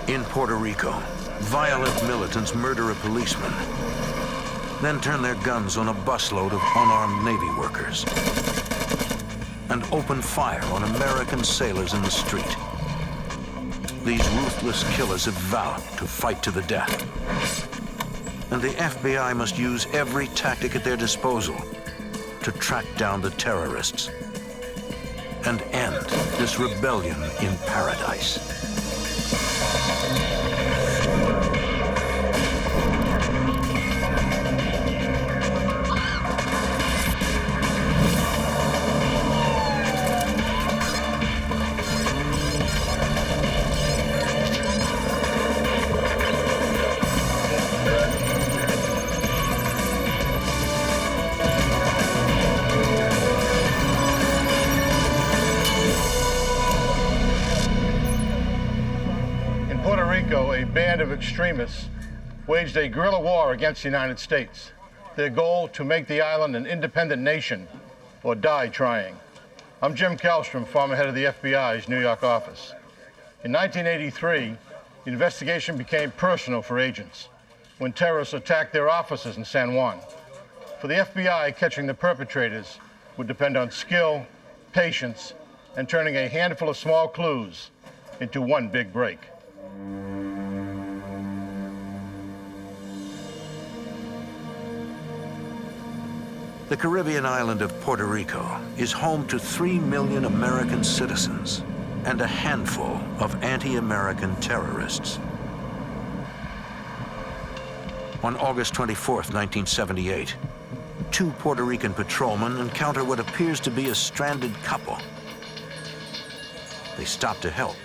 In Puerto Rico, violent militants murder a policeman, then turn their guns on a busload of unarmed Navy workers and open fire on American sailors in the street. These ruthless killers have vowed to fight to the death. And the FBI must use every tactic at their disposal to track down the terrorists and end this rebellion in paradise. A band of extremists waged a guerrilla war against the United States. Their goal, to make the island an independent nation or die trying. I'm Jim Kallstrom, former head of the FBI's New York office. In 1983, the investigation became personal for agents when terrorists attacked their offices in San Juan. For the FBI, catching the perpetrators would depend on skill, patience, and turning a handful of small clues into one big break. The Caribbean island of Puerto Rico is home to 3 million American citizens and a handful of anti-American terrorists. On August 24th, 1978, 2 Puerto Rican patrolmen encounter what appears to be a stranded couple. They stop to help.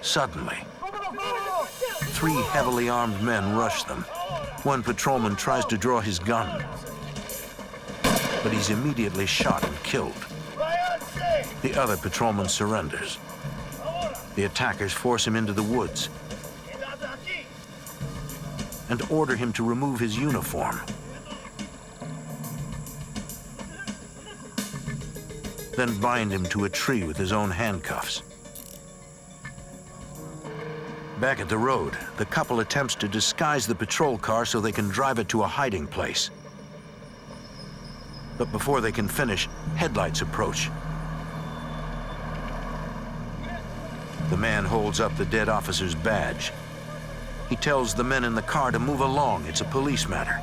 Suddenly, 3 heavily armed men rush them. One patrolman tries to draw his gun, but he's immediately shot and killed. The other patrolman surrenders. The attackers force him into the woods and order him to remove his uniform. Then bind him to a tree with his own handcuffs. Back at the road, the couple attempts to disguise the patrol car so they can drive it to a hiding place. But before they can finish, headlights approach. The man holds up the dead officer's badge. He tells the men in the car to move along, it's a police matter.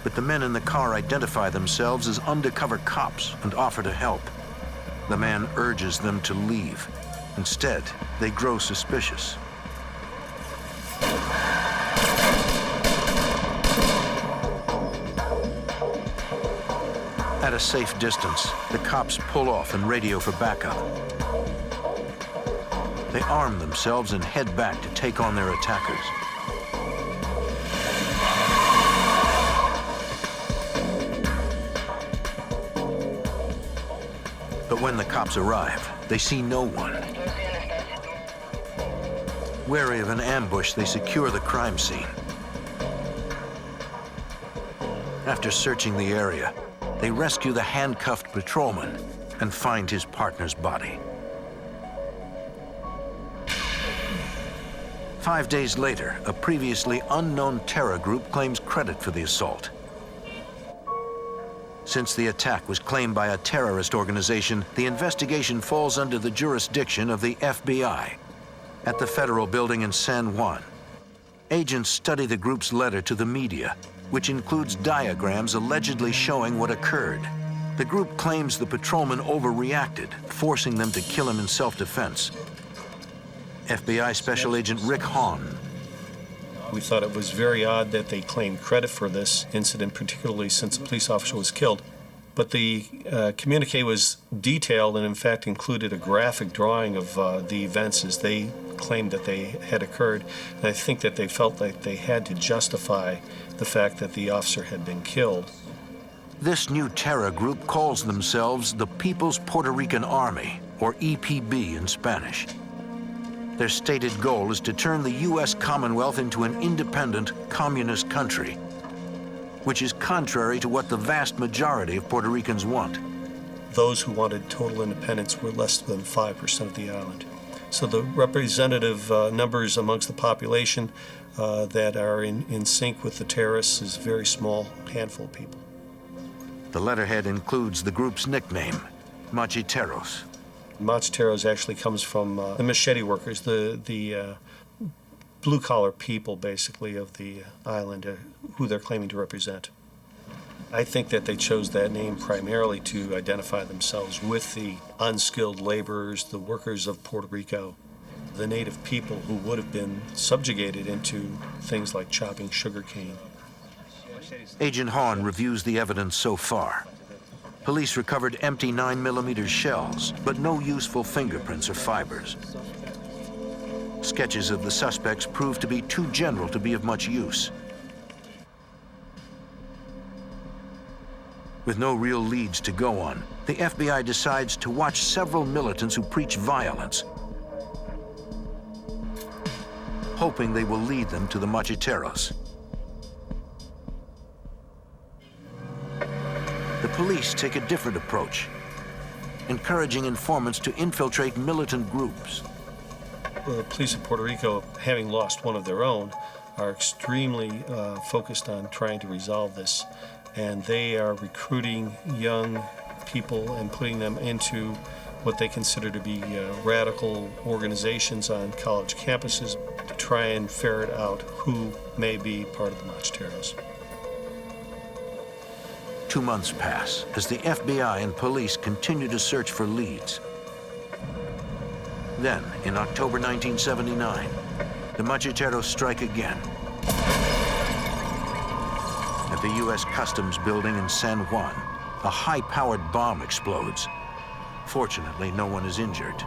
But the men in the car identify themselves as undercover cops and offer to help. The man urges them to leave. Instead, they grow suspicious. At a safe distance, the cops pull off and radio for backup. They arm themselves and head back to take on their attackers. But when the cops arrive, they see no one. Wary of an ambush, they secure the crime scene. After searching the area, they rescue the handcuffed patrolman and find his partner's body. 5 days later, a previously unknown terror group claims credit for the assault. Since the attack was claimed by a terrorist organization, the investigation falls under the jurisdiction of the FBI. At the federal building in San Juan, agents study the group's letter to the media, which includes diagrams allegedly showing what occurred. The group claims the patrolman overreacted, forcing them to kill him in self-defense. FBI Special Agent Rick Hahn. We thought it was very odd that they claimed credit for this incident, particularly since a police officer was killed. But the communique was detailed and, in fact, included a graphic drawing of the events as they claimed that they had occurred. And I think that they felt like they had to justify the fact that the officer had been killed. This new terror group calls themselves the People's Puerto Rican Army, or EPB in Spanish. Their stated goal is to turn the US Commonwealth into an independent communist country, which is contrary to what the vast majority of Puerto Ricans want. those who wanted total independence were less than 5% of the island. So the representative numbers amongst the population that are in sync with the terrorists is a very small handful of people. The letterhead includes the group's nickname, Macheteros. Macheteros actually comes from the machete workers, the blue-collar people, basically, of the island, who they're claiming to represent. I think that they chose that name primarily to identify themselves with the unskilled laborers, the workers of Puerto Rico, the native people who would have been subjugated into things like chopping sugarcane. Agent Hahn reviews the evidence so far. Police recovered empty 9mm shells, but no useful fingerprints or fibers. Sketches of the suspects proved to be too general to be of much use. With no real leads to go on, the FBI decides to watch several militants who preach violence, hoping they will lead them to the Macheteros. The police take a different approach, encouraging informants to infiltrate militant groups. Well, the police of Puerto Rico, having lost one of their own, are extremely focused on trying to resolve this. And they are recruiting young people and putting them into what they consider to be radical organizations on college campuses to try and ferret out who may be part of the Macheteros. 2 months pass as the FBI and police continue to search for leads. Then, in October 1979, the Macheteros strike again. At the US Customs building in San Juan, a high-powered bomb explodes. Fortunately, no one is injured.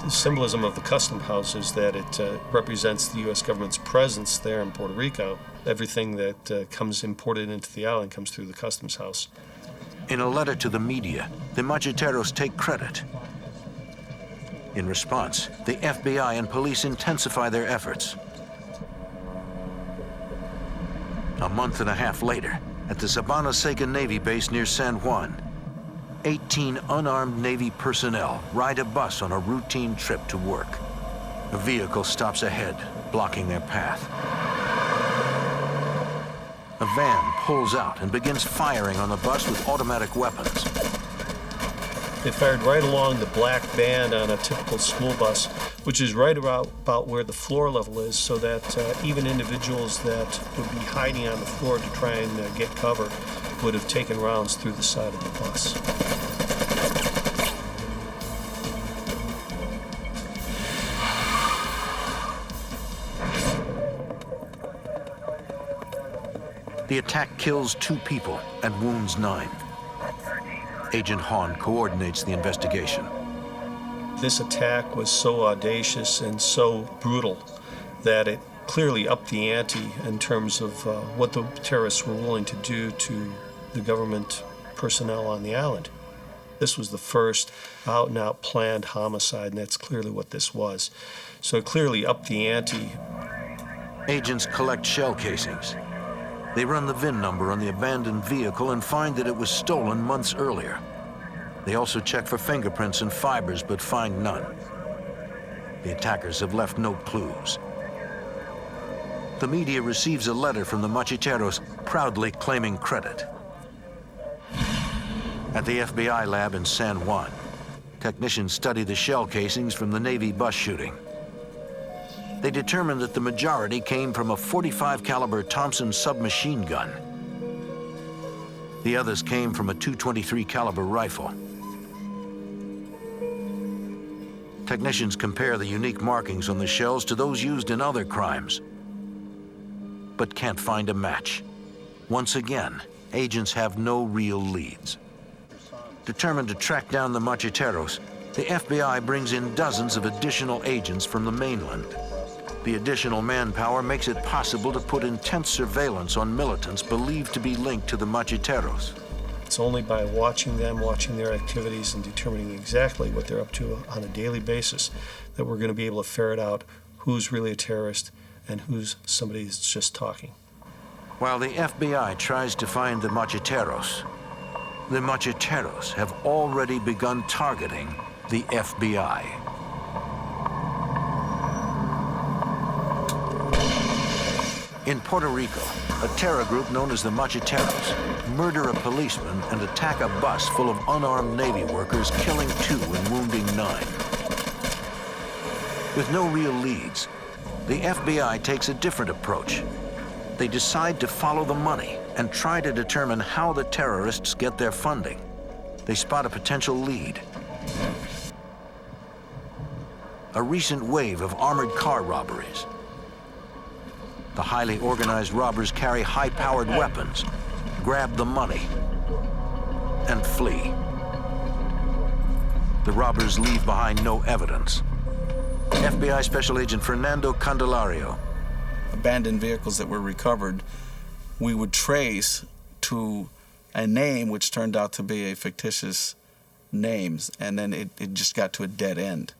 The symbolism of the custom house is that it represents the U.S. government's presence there in Puerto Rico. Everything that comes imported into the island comes through the customs house. In a letter to the media, the Macheteros take credit. In response, the FBI and police intensify their efforts. A month and a half later, at the Sabana Seca Navy base near San Juan, 18 unarmed Navy personnel ride a bus on a routine trip to work. A vehicle stops ahead, blocking their path. A van pulls out and begins firing on the bus with automatic weapons. They fired right along the black band on a typical school bus, which is right about where the floor level is, so that even individuals that would be hiding on the floor to try and get cover would have taken rounds through the side of the bus. The attack kills 2 people and wounds 9. Agent Hahn coordinates the investigation. This attack was so audacious and so brutal that it clearly upped the ante in terms of what the terrorists were willing to do to the government personnel on the island. This was the first out-and-out planned homicide, and that's clearly what this was. So it clearly upped the ante. Agents collect shell casings. They run the VIN number on the abandoned vehicle and find that it was stolen months earlier. They also check for fingerprints and fibers, but find none. The attackers have left no clues. The media receives a letter from the Macheteros proudly claiming credit. At the FBI lab in San Juan, technicians study the shell casings from the Navy bus shooting. They determined that the majority came from a .45 caliber Thompson submachine gun. The others came from a .223 caliber rifle. Technicians compare the unique markings on the shells to those used in other crimes, but can't find a match. Once again, agents have no real leads. Determined to track down the Macheteros, the FBI brings in dozens of additional agents from the mainland. The additional manpower makes it possible to put intense surveillance on militants believed to be linked to the Macheteros. It's only by watching them, watching their activities, and determining exactly what they're up to on a daily basis that we're going to be able to ferret out who's really a terrorist and who's somebody that's just talking. While the FBI tries to find the Macheteros, the macheteros have already begun targeting the FBI. In Puerto Rico, a terror group known as the macheteros murder a policeman and attack a bus full of unarmed Navy workers, killing 2 and wounding 9. With no real leads, the FBI takes a different approach. They decide to follow the money and try to determine how the terrorists get their funding. They spot a potential lead. A recent wave of armored car robberies. The highly organized robbers carry high-powered weapons, grab the money, and flee. The robbers leave behind no evidence. FBI Special Agent Fernando Candelario. Abandoned vehicles that were recovered, we would trace to a name which turned out to be a fictitious name, and then it just got to a dead end.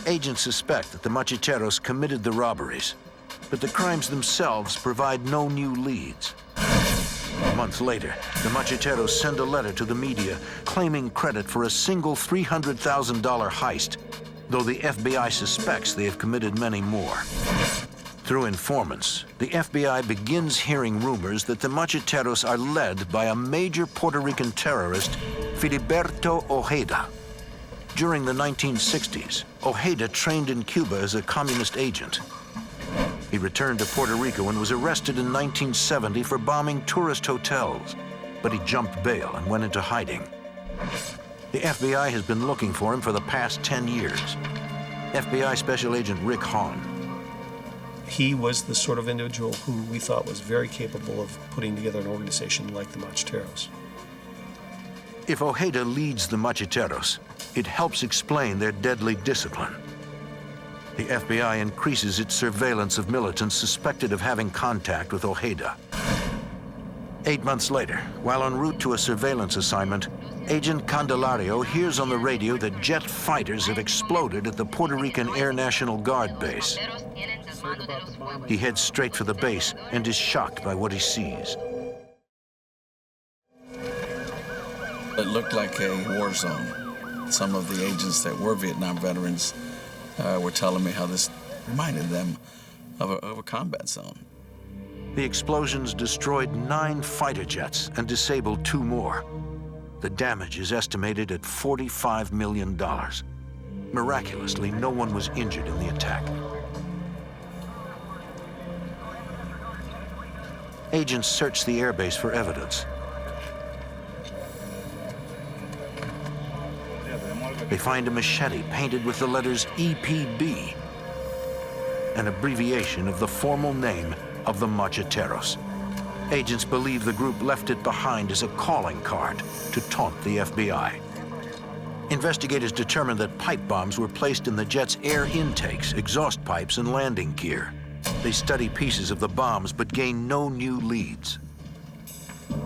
Agents suspect that the macheteros committed the robberies, but the crimes themselves provide no new leads. A month later, the macheteros send a letter to the media claiming credit for a single $300,000 heist, though the FBI suspects they have committed many more. Through informants, the FBI begins hearing rumors that the macheteros are led by a major Puerto Rican terrorist, Filiberto Ojeda. During the 1960s, Ojeda trained in Cuba as a communist agent. He returned to Puerto Rico and was arrested in 1970 for bombing tourist hotels, but he jumped bail and went into hiding. The FBI has been looking for him for the past 10 years. FBI Special Agent Rick Hahn. He was the sort of individual who we thought was very capable of putting together an organization like the macheteros. If Ojeda leads the macheteros, it helps explain their deadly discipline. The FBI increases its surveillance of militants suspected of having contact with Ojeda. 8 months later, while en route to a surveillance assignment, Agent Candelario hears on the radio that jet fighters have exploded at the Puerto Rican Air National Guard base. He heads straight for the base and is shocked by what he sees. It looked like a war zone. Some of the agents that were Vietnam veterans were telling me how this reminded them of a combat zone. The explosions destroyed 9 fighter jets and disabled 2 more. The damage is estimated at $45 million. Miraculously, no one was injured in the attack. Agents search the airbase for evidence. They find a machete painted with the letters EPB, an abbreviation of the formal name of the macheteros. Agents believe the group left it behind as a calling card to taunt the FBI. Investigators determined that pipe bombs were placed in the jet's air intakes, exhaust pipes, and landing gear. They study pieces of the bombs but gain no new leads.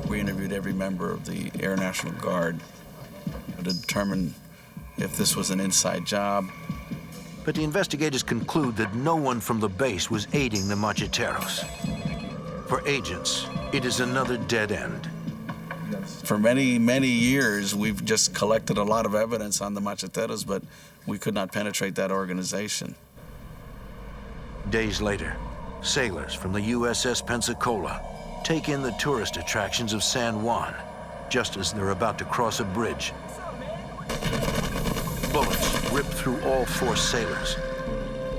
We interviewed every member of the Air National Guard to determine if this was an inside job. But the investigators conclude that no one from the base was aiding the macheteros. For agents, it is another dead end. For many, many years, we've just collected a lot of evidence on the macheteros, but we could not penetrate that organization. Days later, sailors from the USS Pensacola take in the tourist attractions of San Juan, just as they're about to cross a bridge. Bullets rip through all 4 sailors.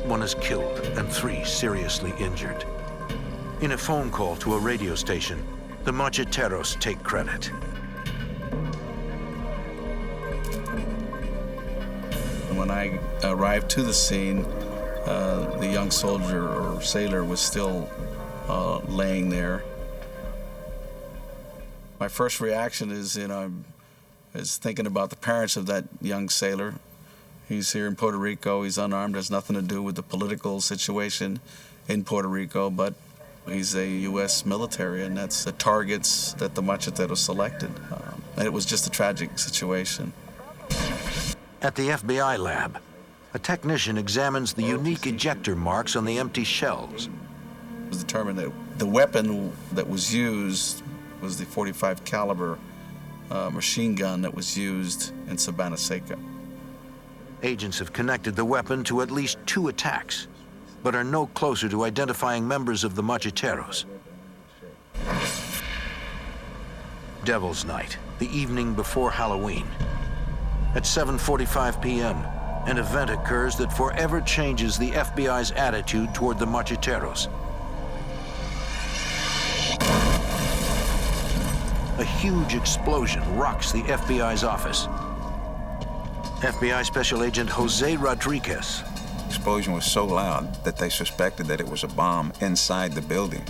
1 is killed and 3 seriously injured. In a phone call to a radio station, the macheteros take credit. When I arrived to the scene, the young soldier or sailor was still laying there. My first reaction is, is thinking about the parents of that young sailor. He's here in Puerto Rico, he's unarmed, has nothing to do with the political situation in Puerto Rico, but he's a US military, and that's the targets that the macheteros selected. And it was just a tragic situation. At the FBI lab, a technician examines the unique ejector marks on the empty shells. It was determined that the weapon that was used was the .45 caliber machine gun that was used in Sabana Seca. Agents have connected the weapon to at least 2 attacks, but are no closer to identifying members of the Macheteros. Devil's Night, the evening before Halloween. At 7:45 p.m., an event occurs that forever changes the FBI's attitude toward the Macheteros. A huge explosion rocks the FBI's office. FBI Special Agent Jose Rodriguez. The explosion was so loud that they suspected that it was a bomb inside the building.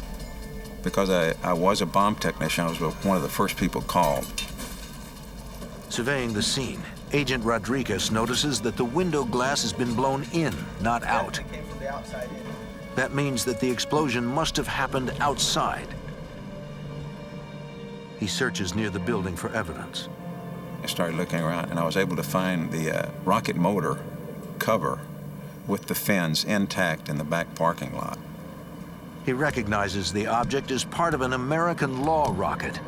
Because I was a bomb technician, I was one of the first people called. Surveying the scene, Agent Rodriguez notices that the window glass has been blown in, not out. That means that the explosion must have happened outside. He searches near the building for evidence. I started looking around, and I was able to find the rocket motor cover with the fins intact in the back parking lot. He recognizes the object as part of an American law rocket,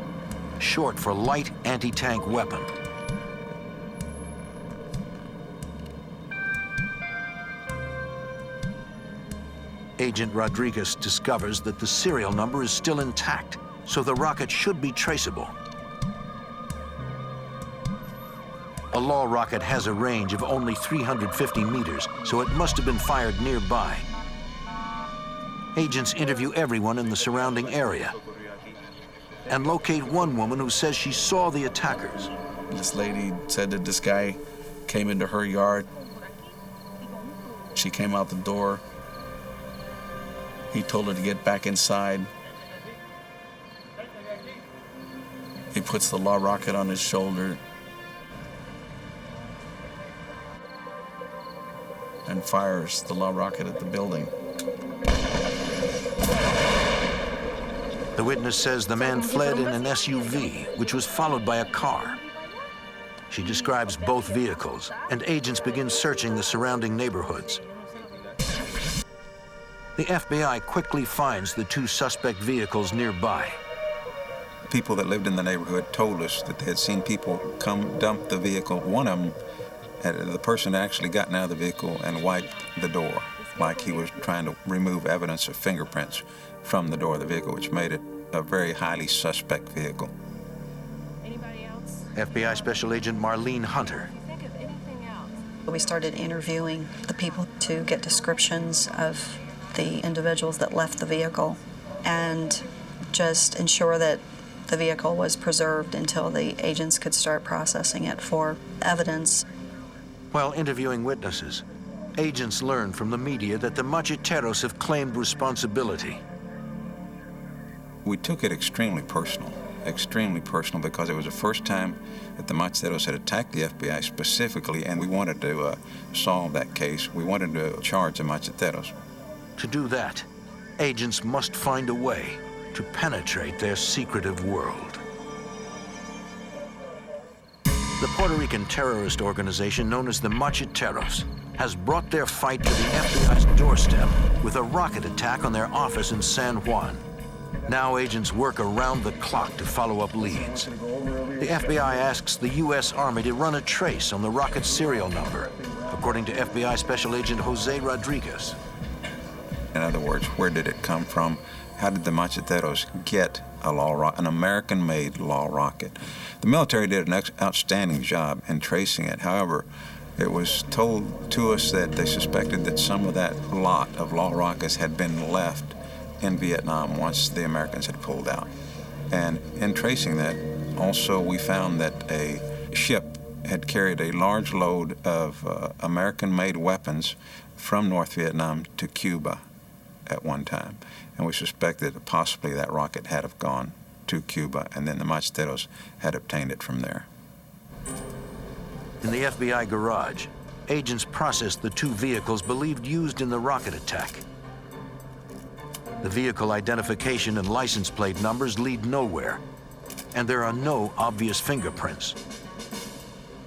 short for light anti-tank weapon. Agent Rodriguez discovers that the serial number is still intact, so the rocket should be traceable. A law rocket has a range of only 350 meters, so it must have been fired nearby. Agents interview everyone in the surrounding area and locate one woman who says she saw the attackers. This lady said that this guy came into her yard. She came out the door. He told her to get back inside. He puts the law rocket on his shoulder and fires the law rocket at the building. The witness says the man fled in an SUV, which was followed by a car. She describes both vehicles, and agents begin searching the surrounding neighborhoods. The FBI quickly finds the 2 suspect vehicles nearby. People that lived in the neighborhood told us that they had seen people come dump the vehicle. One of them, the person had actually gotten out of the vehicle and wiped the door, like he was trying to remove evidence of fingerprints from the door of the vehicle, which made it a very highly suspect vehicle. Anybody else? FBI Special Agent Marlene Hunter. Think of anything else? We started interviewing the people to get descriptions of the individuals that left the vehicle and just ensure that the vehicle was preserved until the agents could start processing it for evidence. While interviewing witnesses, agents learn from the media that the Macheteros have claimed responsibility. We took it extremely personal because it was the first time that the Macheteros had attacked the FBI specifically, and we wanted to solve that case. We wanted to charge the Macheteros. To do that, agents must find a way to penetrate their secretive world. The Puerto Rican terrorist organization known as the Macheteros has brought their fight to the FBI's doorstep with a rocket attack on their office in San Juan. Now agents work around the clock to follow up leads. The FBI asks the US Army to run a trace on the rocket's serial number, according to FBI Special Agent Jose Rodriguez. In other words, where did it come from? How did the Macheteros get an American-made law rocket? The military did an outstanding job in tracing it. However, it was told to us that they suspected that some of that lot of law rockets had been left in Vietnam once the Americans had pulled out. And in tracing that, also we found that a ship had carried a large load of American-made weapons from North Vietnam to Cuba at one time. And we suspected that possibly that rocket had have gone to Cuba, and then the Macheteros had obtained it from there. In the FBI garage, agents processed the 2 vehicles believed used in the rocket attack. The vehicle identification and license plate numbers lead nowhere, and there are no obvious fingerprints.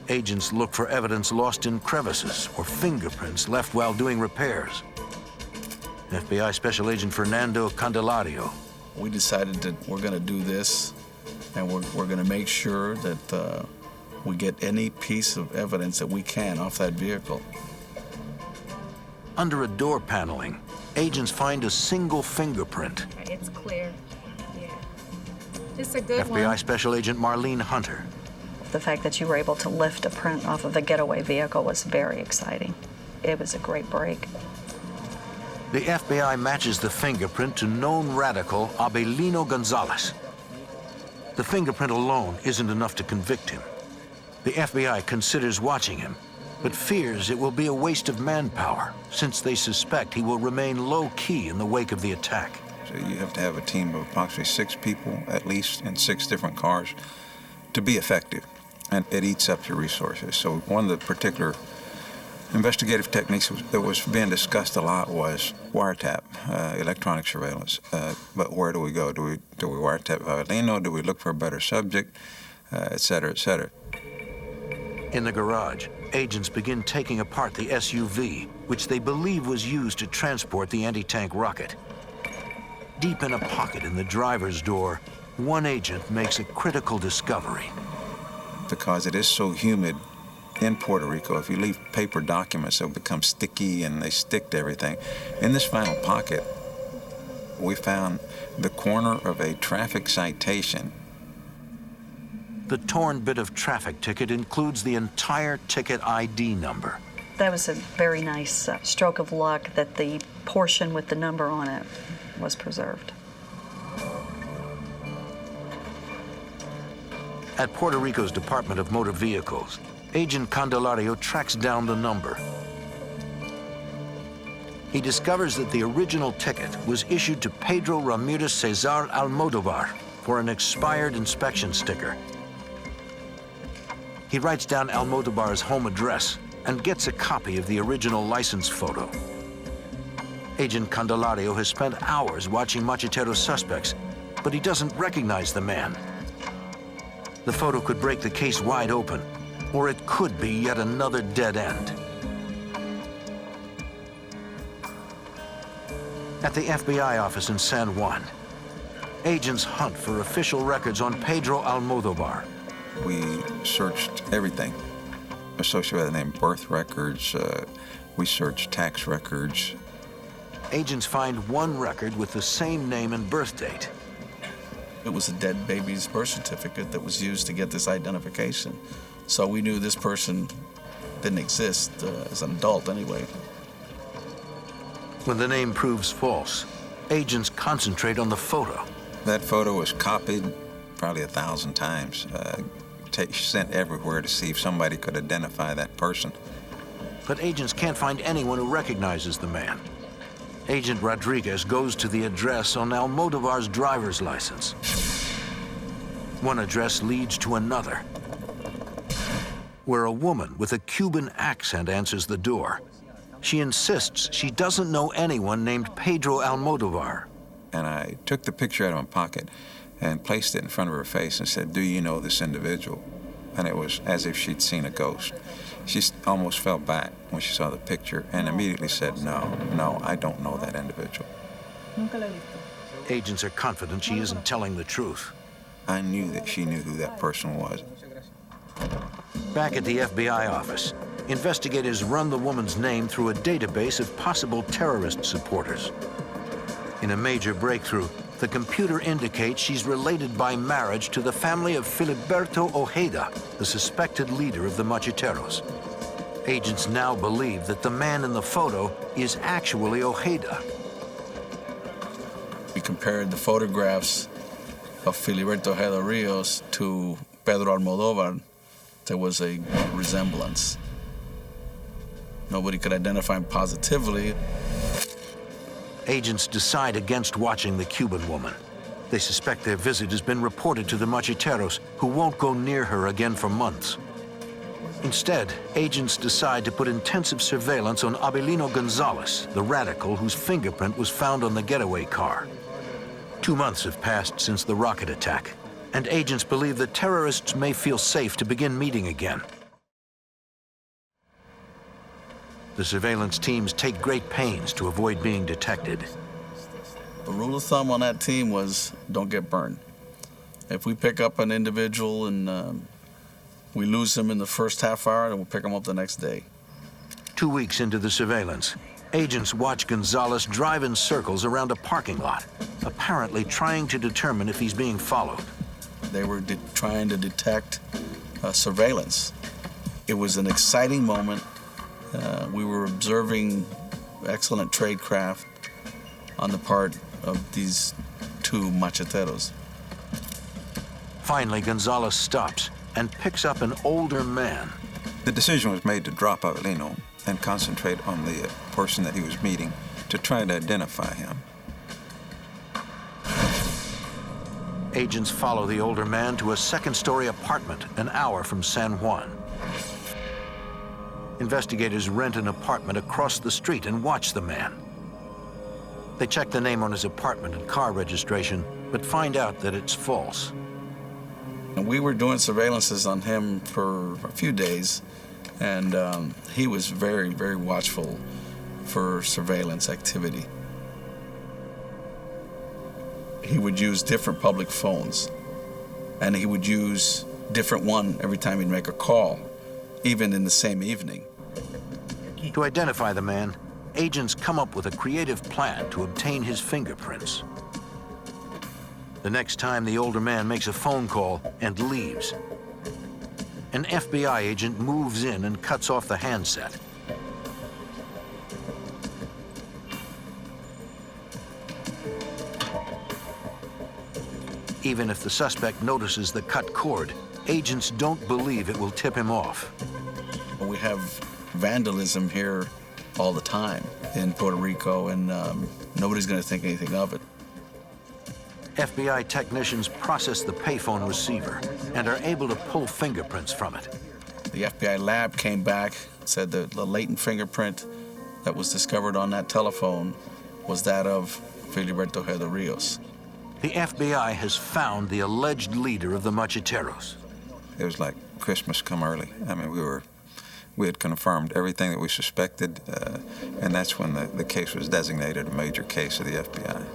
Agents look for evidence lost in crevices or fingerprints left while doing repairs. FBI Special Agent Fernando Candelario. We decided that we're going to do this and we're going to make sure that we get any piece of evidence that we can off that vehicle. Under a door paneling, agents find a single fingerprint. It's clear. Yeah. It's a good FBI one. Special Agent Marlene Hunter. The fact that you were able to lift a print off of a getaway vehicle was very exciting. It was a great break. The FBI matches the fingerprint to known radical Abelino Gonzalez. The fingerprint alone isn't enough to convict him. The FBI considers watching him, but fears it will be a waste of manpower, since they suspect he will remain low-key in the wake of the attack. So you have to have a team of approximately 6 people, at least, in 6 different cars, to be effective, and it eats up your resources. So one of the particular investigative techniques that was being discussed a lot was wiretap, electronic surveillance. But where do we go? Do we wiretap Avelino? Do we look for a better subject, et cetera, et cetera? In the garage, agents begin taking apart the SUV, which they believe was used to transport the anti-tank rocket. Deep in a pocket in the driver's door, one agent makes a critical discovery. Because it is so humid in Puerto Rico, if you leave paper documents, they'll become sticky and they stick to everything. In this final pocket, we found the corner of a traffic citation. The torn bit of traffic ticket includes the entire ticket ID number. That was a very nice stroke of luck that the portion with the number on it was preserved. At Puerto Rico's Department of Motor Vehicles, Agent Candelario tracks down the number. He discovers that the original ticket was issued to Pedro Ramirez Cesar Almodovar for an expired inspection sticker. He writes down Almodovar's home address and gets a copy of the original license photo. Agent Candelario has spent hours watching Machetero's suspects, but he doesn't recognize the man. The photo could break the case wide open, or it could be yet another dead end. At the FBI office in San Juan, agents hunt for official records on Pedro Almodovar. We searched everything associated with the name, birth records, we searched tax records. Agents find one record with the same name and birth date. It was a dead baby's birth certificate that was used to get this identification. So we knew this person didn't exist as an adult anyway. When the name proves false, agents concentrate on the photo. That photo was copied probably 1,000 times, sent everywhere to see if somebody could identify that person. But agents can't find anyone who recognizes the man. Agent Rodriguez goes to the address on Almodovar's driver's license. One address leads to another, where a woman with a Cuban accent answers the door. She insists she doesn't know anyone named Pedro Almodovar. And I took the picture out of my pocket and placed it in front of her face and said, "Do you know this individual?" And it was as if she'd seen a ghost. She almost fell back when she saw the picture and immediately said, no, I don't know that individual. Agents are confident she isn't telling the truth. I knew that she knew who that person was. Back at the FBI office, investigators run the woman's name through a database of possible terrorist supporters. In a major breakthrough, the computer indicates she's related by marriage to the family of Filiberto Ojeda, the suspected leader of the Macheteros. Agents now believe that the man in the photo is actually Ojeda. We compared the photographs of Filiberto Ojeda Rios to Pedro Almodovar. There was a resemblance. Nobody could identify him positively. Agents decide against watching the Cuban woman. They suspect their visit has been reported to the Macheteros, who won't go near her again for months. Instead, agents decide to put intensive surveillance on Abelino Gonzalez, the radical whose fingerprint was found on the getaway car. 2 months have passed since the rocket attack, and agents believe the terrorists may feel safe to begin meeting again. The surveillance teams take great pains to avoid being detected. The rule of thumb on that team was don't get burned. If we pick up an individual and we lose them in the first half hour, then we'll pick them up the next day. 2 weeks into the surveillance, agents watch Gonzalez drive in circles around a parking lot, apparently trying to determine if he's being followed. They were trying to detect surveillance. It was an exciting moment. We were observing excellent tradecraft on the part of these two macheteros. Finally, Gonzalez stops and picks up an older man. The decision was made to drop Avelino and concentrate on the person that he was meeting to try to identify him. Agents follow the older man to a second-story apartment an hour from San Juan. Investigators rent an apartment across the street and watch the man. They check the name on his apartment and car registration, but find out that it's false. And we were doing surveillances on him for a few days, and he was very, very watchful for surveillance activity. He would use different public phones, and he would use different one every time he'd make a call, even in the same evening. To identify the man, agents come up with a creative plan to obtain his fingerprints. The next time, the older man makes a phone call and leaves. An FBI agent moves in and cuts off the handset. Even if the suspect notices the cut cord, agents don't believe it will tip him off. We have vandalism here all the time in Puerto Rico, and nobody's going to think anything of it. FBI technicians process the payphone receiver and are able to pull fingerprints from it. The FBI lab came back, said that the latent fingerprint that was discovered on that telephone was that of Filiberto Ojeda Rios. The FBI has found the alleged leader of the Macheteros. It was like Christmas come early. I mean, we had confirmed everything that we suspected, and that's when the case was designated a major case of the FBI.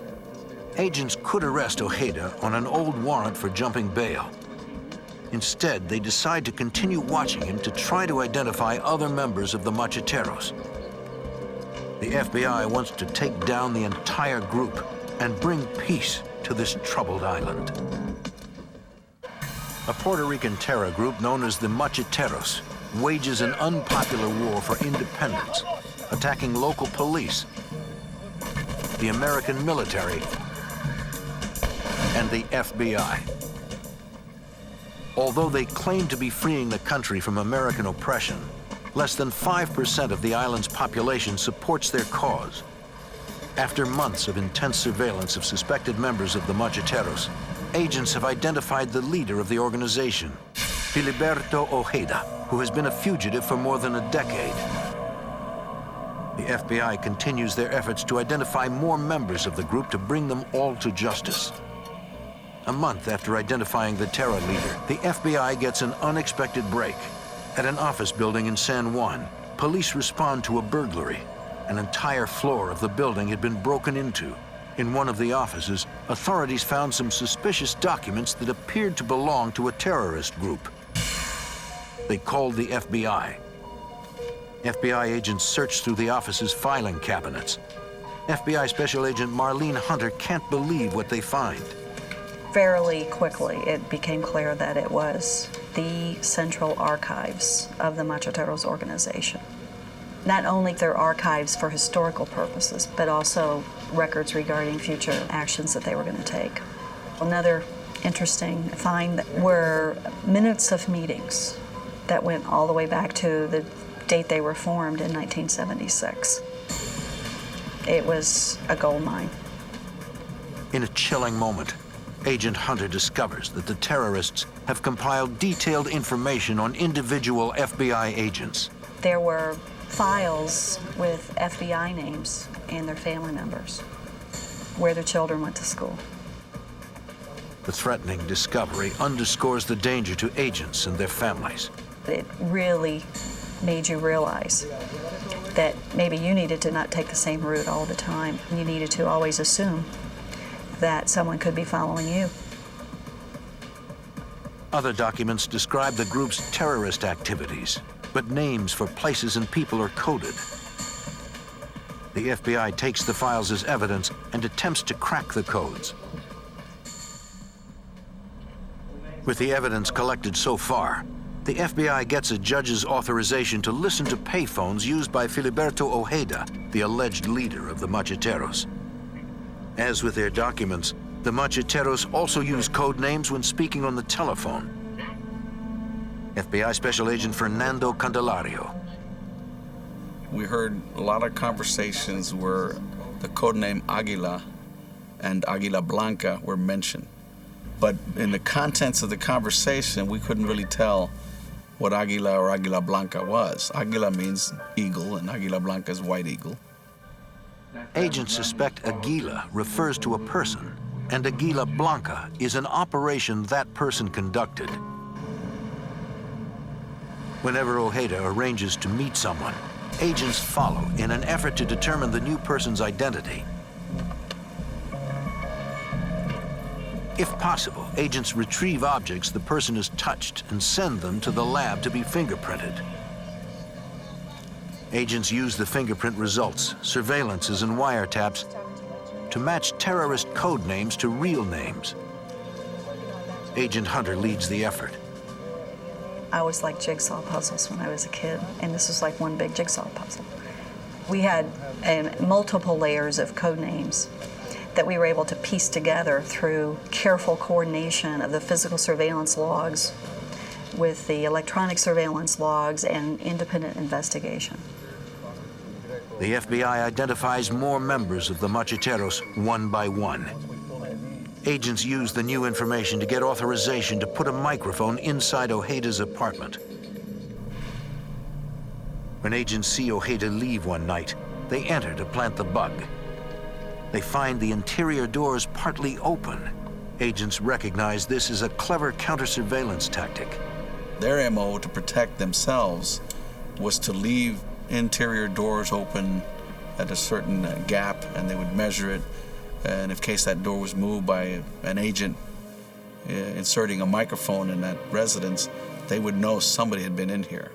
Agents could arrest Ojeda on an old warrant for jumping bail. Instead, they decide to continue watching him to try to identify other members of the Macheteros. The FBI wants to take down the entire group and bring peace to this troubled island. A Puerto Rican terror group known as the Macheteros wages an unpopular war for independence, attacking local police, the American military, and the FBI. Although they claim to be freeing the country from American oppression, less than 5% of the island's population supports their cause. After months of intense surveillance of suspected members of the Macheteros, agents have identified the leader of the organization, Filiberto Ojeda, who has been a fugitive for more than a decade. The FBI continues their efforts to identify more members of the group to bring them all to justice. A month after identifying the terror leader, the FBI gets an unexpected break. At an office building in San Juan, police respond to a burglary. An entire floor of the building had been broken into. In one of the offices, authorities found some suspicious documents that appeared to belong to a terrorist group. They called the FBI. FBI agents searched through the office's filing cabinets. FBI Special Agent Marlene Hunter can't believe what they find. Fairly quickly, it became clear that it was the central archives of the Macheteros organization. Not only their archives for historical purposes, but also records regarding future actions that they were going to take. Another interesting find were minutes of meetings that went all the way back to the date they were formed in 1976. It was a gold mine. In a chilling moment, Agent Hunter discovers that the terrorists have compiled detailed information on individual FBI agents. There were files with FBI names and their family members, where their children went to school. The threatening discovery underscores the danger to agents and their families. It really made you realize that maybe you needed to not take the same route all the time. You needed to always assume that someone could be following you. Other documents describe the group's terrorist activities, but names for places and people are coded. The FBI takes the files as evidence and attempts to crack the codes. With the evidence collected so far, the FBI gets a judge's authorization to listen to payphones used by Filiberto Ojeda, the alleged leader of the Macheteros. As with their documents, the Macheteros also use code names when speaking on the telephone. FBI Special Agent Fernando Candelario. We heard a lot of conversations where the codename Aguila and Aguila Blanca were mentioned. But in the contents of the conversation, we couldn't really tell what Aguila or Aguila Blanca was. Aguila means eagle, and Aguila Blanca is white eagle. Agents suspect Aguila refers to a person, and Aguila Blanca is an operation that person conducted. Whenever Ojeda arranges to meet someone, agents follow in an effort to determine the new person's identity. If possible, agents retrieve objects the person has touched and send them to the lab to be fingerprinted. Agents use the fingerprint results, surveillances, and wiretaps to match terrorist code names to real names. Agent Hunter leads the effort. I always liked jigsaw puzzles when I was a kid, and this was like one big jigsaw puzzle. We had multiple layers of code names that we were able to piece together through careful coordination of the physical surveillance logs with the electronic surveillance logs and independent investigation. The FBI identifies more members of the Macheteros one by one. Agents use the new information to get authorization to put a microphone inside Ojeda's apartment. When agents see Ojeda leave one night, they enter to plant the bug. They find the interior doors partly open. Agents recognize this as a clever counter-surveillance tactic. Their MO to protect themselves was to leave interior doors open at a certain gap, and they would measure it. And in case that door was moved by an agent inserting a microphone in that residence, they would know somebody had been in here.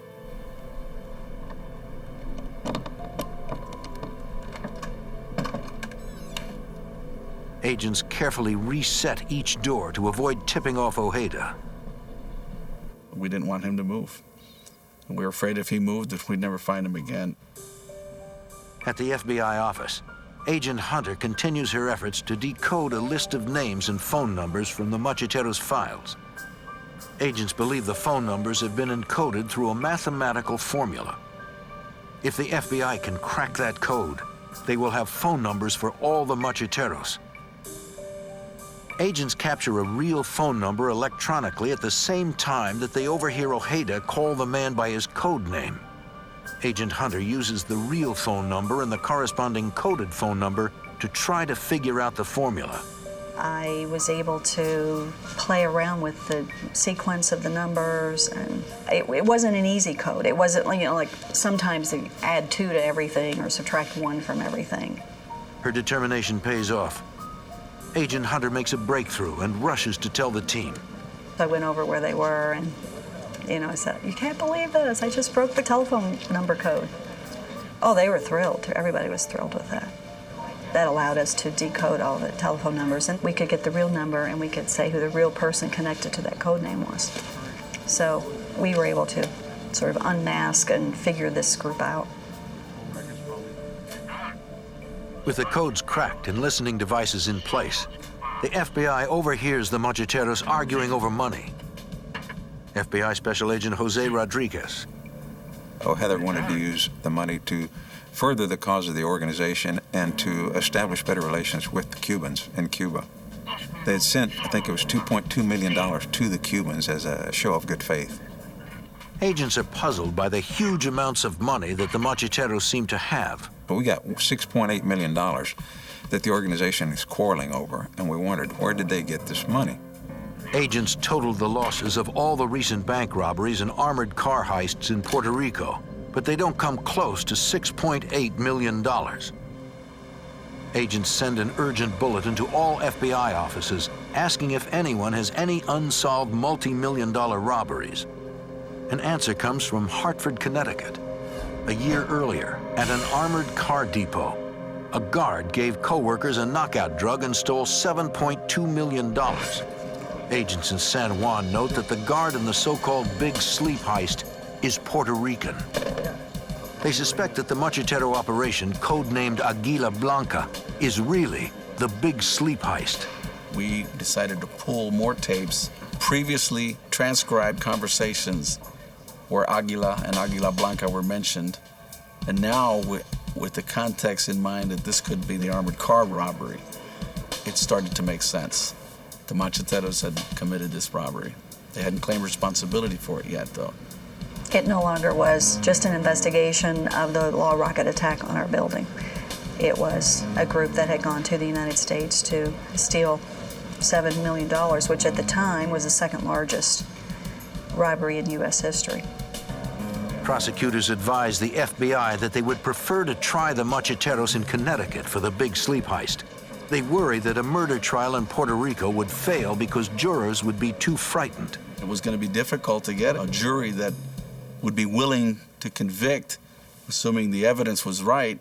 Agents carefully reset each door to avoid tipping off Ojeda. We didn't want him to move. We were afraid if he moved, that we'd never find him again. At the FBI office, Agent Hunter continues her efforts to decode a list of names and phone numbers from the Macheteros files. Agents believe the phone numbers have been encoded through a mathematical formula. If the FBI can crack that code, they will have phone numbers for all the Macheteros. Agents capture a real phone number electronically at the same time that they overhear Ojeda call the man by his code name. Agent Hunter uses the real phone number and the corresponding coded phone number to try to figure out the formula. I was able to play around with the sequence of the numbers, and it wasn't an easy code. It wasn't, like sometimes they add 2 to everything or subtract 1 from everything. Her determination pays off. Agent Hunter makes a breakthrough and rushes to tell the team. I went over where they were and I said, "You can't believe this, I just broke the telephone number code." Oh, they were thrilled. Everybody was thrilled with that. That allowed us to decode all the telephone numbers, and we could get the real number, and we could say who the real person connected to that code name was. So we were able to sort of unmask and figure this group out. With the codes cracked and listening devices in place, the FBI overhears the Macheteros arguing over money. FBI Special Agent Jose Rodriguez. Heather wanted to use the money to further the cause of the organization and to establish better relations with the Cubans in Cuba. They had sent, I think it was $2.2 million to the Cubans as a show of good faith. Agents are puzzled by the huge amounts of money that the Macheteros seem to have. But we got $6.8 million that the organization is quarreling over, and we wondered, where did they get this money? Agents totaled the losses of all the recent bank robberies and armored car heists in Puerto Rico, but they don't come close to $6.8 million. Agents send an urgent bulletin to all FBI offices asking if anyone has any unsolved multi-million-dollar robberies. An answer comes from Hartford, Connecticut. A year earlier, at an armored car depot, a guard gave co-workers a knockout drug and stole $7.2 million. Agents in San Juan note that the guard in the so-called Big Sleep heist is Puerto Rican. They suspect that the Machitero operation, codenamed Aguila Blanca, is really the Big Sleep heist. We decided to pull more tapes, previously transcribed conversations where Aguila and Aguila Blanca were mentioned. And now, with the context in mind that this could be the armored car robbery, it started to make sense. The Machiteros had committed this robbery. They hadn't claimed responsibility for it yet, though. It no longer was just an investigation of the law rocket attack on our building. It was a group that had gone to the United States to steal $7 million, which at the time was the second largest robbery in U.S. history. Prosecutors advised the FBI that they would prefer to try the Machiteros in Connecticut for the Big Sleep heist. They worried that a murder trial in Puerto Rico would fail because jurors would be too frightened. It was going to be difficult to get a jury that would be willing to convict, assuming the evidence was right,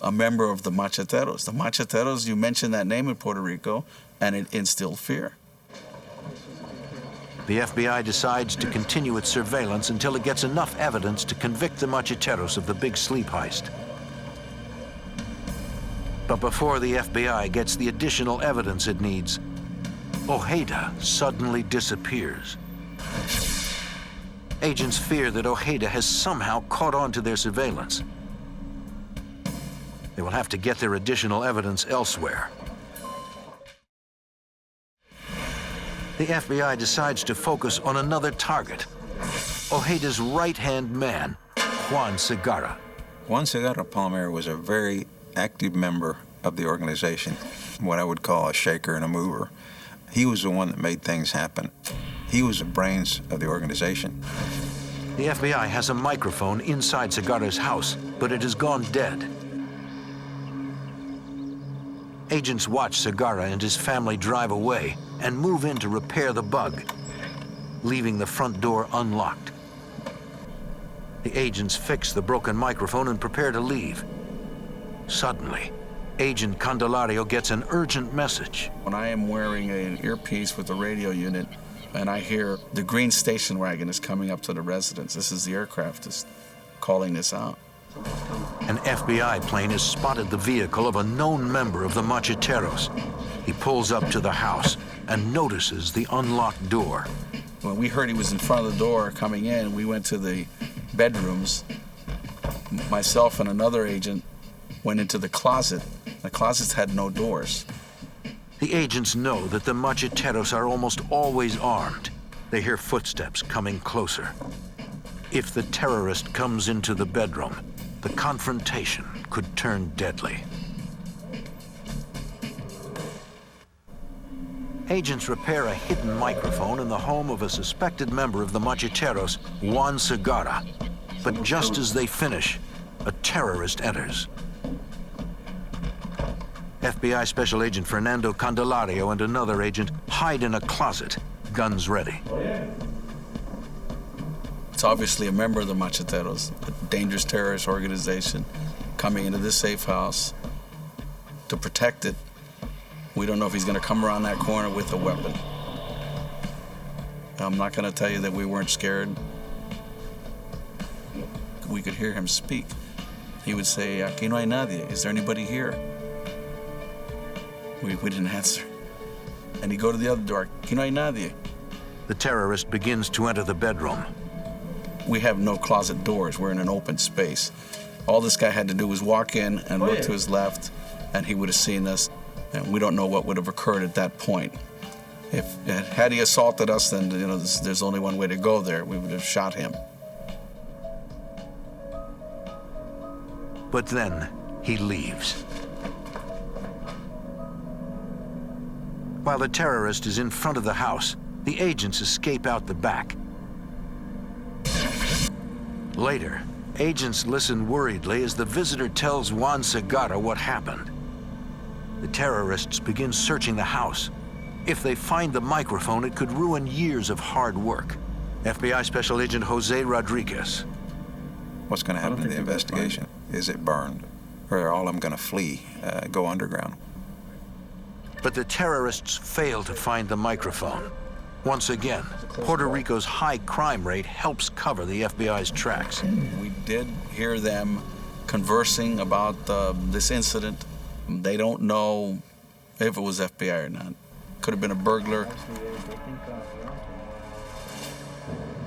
a member of the Machiteros. The Machiteros, you mentioned that name in Puerto Rico, and it instilled fear. The FBI decides to continue its surveillance until it gets enough evidence to convict the Machiteros of the Big Sleep heist. But before the FBI gets the additional evidence it needs, Ojeda suddenly disappears. Agents fear that Ojeda has somehow caught on to their surveillance. They will have to get their additional evidence elsewhere. The FBI decides to focus on another target, Ojeda's right-hand man, Juan Segarra. Juan Segarra Palmer was a very active member of the organization, what I would call a shaker and a mover. He was the one that made things happen. He was the brains of the organization. The FBI has a microphone inside Segarra's house, but it has gone dead. Agents watch Segarra and his family drive away and move in to repair the bug, leaving the front door unlocked. The agents fix the broken microphone and prepare to leave. Suddenly, Agent Candelario gets an urgent message. When I am wearing an earpiece with a radio unit, and I hear the green station wagon is coming up to the residence. This is the aircraft is calling this out. An FBI plane has spotted the vehicle of a known member of the Machiteros. He pulls up to the house and notices the unlocked door. When we heard he was in front of the door coming in, we went to the bedrooms. Myself and another agent went into the closet. The closets had no doors. The agents know that the Machiteros are almost always armed. They hear footsteps coming closer. If the terrorist comes into the bedroom, the confrontation could turn deadly. Agents repair a hidden microphone in the home of a suspected member of the Machiteros, Juan Segarra. But just as they finish, a terrorist enters. FBI Special Agent Fernando Candelario and another agent hide in a closet, guns ready. It's obviously a member of the Machiteros, a dangerous terrorist organization, coming into this safe house to protect it. We don't know if he's going to come around that corner with a weapon. I'm not going to tell you that we weren't scared. We could hear him speak. He would say, "Aquí no hay nadie. Is there anybody here?" We didn't answer. And he'd go to the other door. "Aquí no hay nadie." The terrorist begins to enter the bedroom. We have no closet doors. We're in an open space. All this guy had to do was walk in and look to his left, and he would have seen us. And we don't know what would have occurred at that point. Had he assaulted us, then there's only one way to go there. We would have shot him. But then he leaves. While the terrorist is in front of the house, the agents escape out the back. Later, agents listen worriedly as the visitor tells Juan Segarra what happened. The terrorists begin searching the house. If they find the microphone, it could ruin years of hard work. FBI Special Agent Jose Rodriguez. What's going to happen to the investigation? Is it burned? Or are all of them going to flee, go underground? But the terrorists fail to find the microphone. Once again, Puerto Rico's high crime rate helps cover the FBI's tracks. We did hear them conversing about this incident. They don't know if it was FBI or not. Could have been a burglar.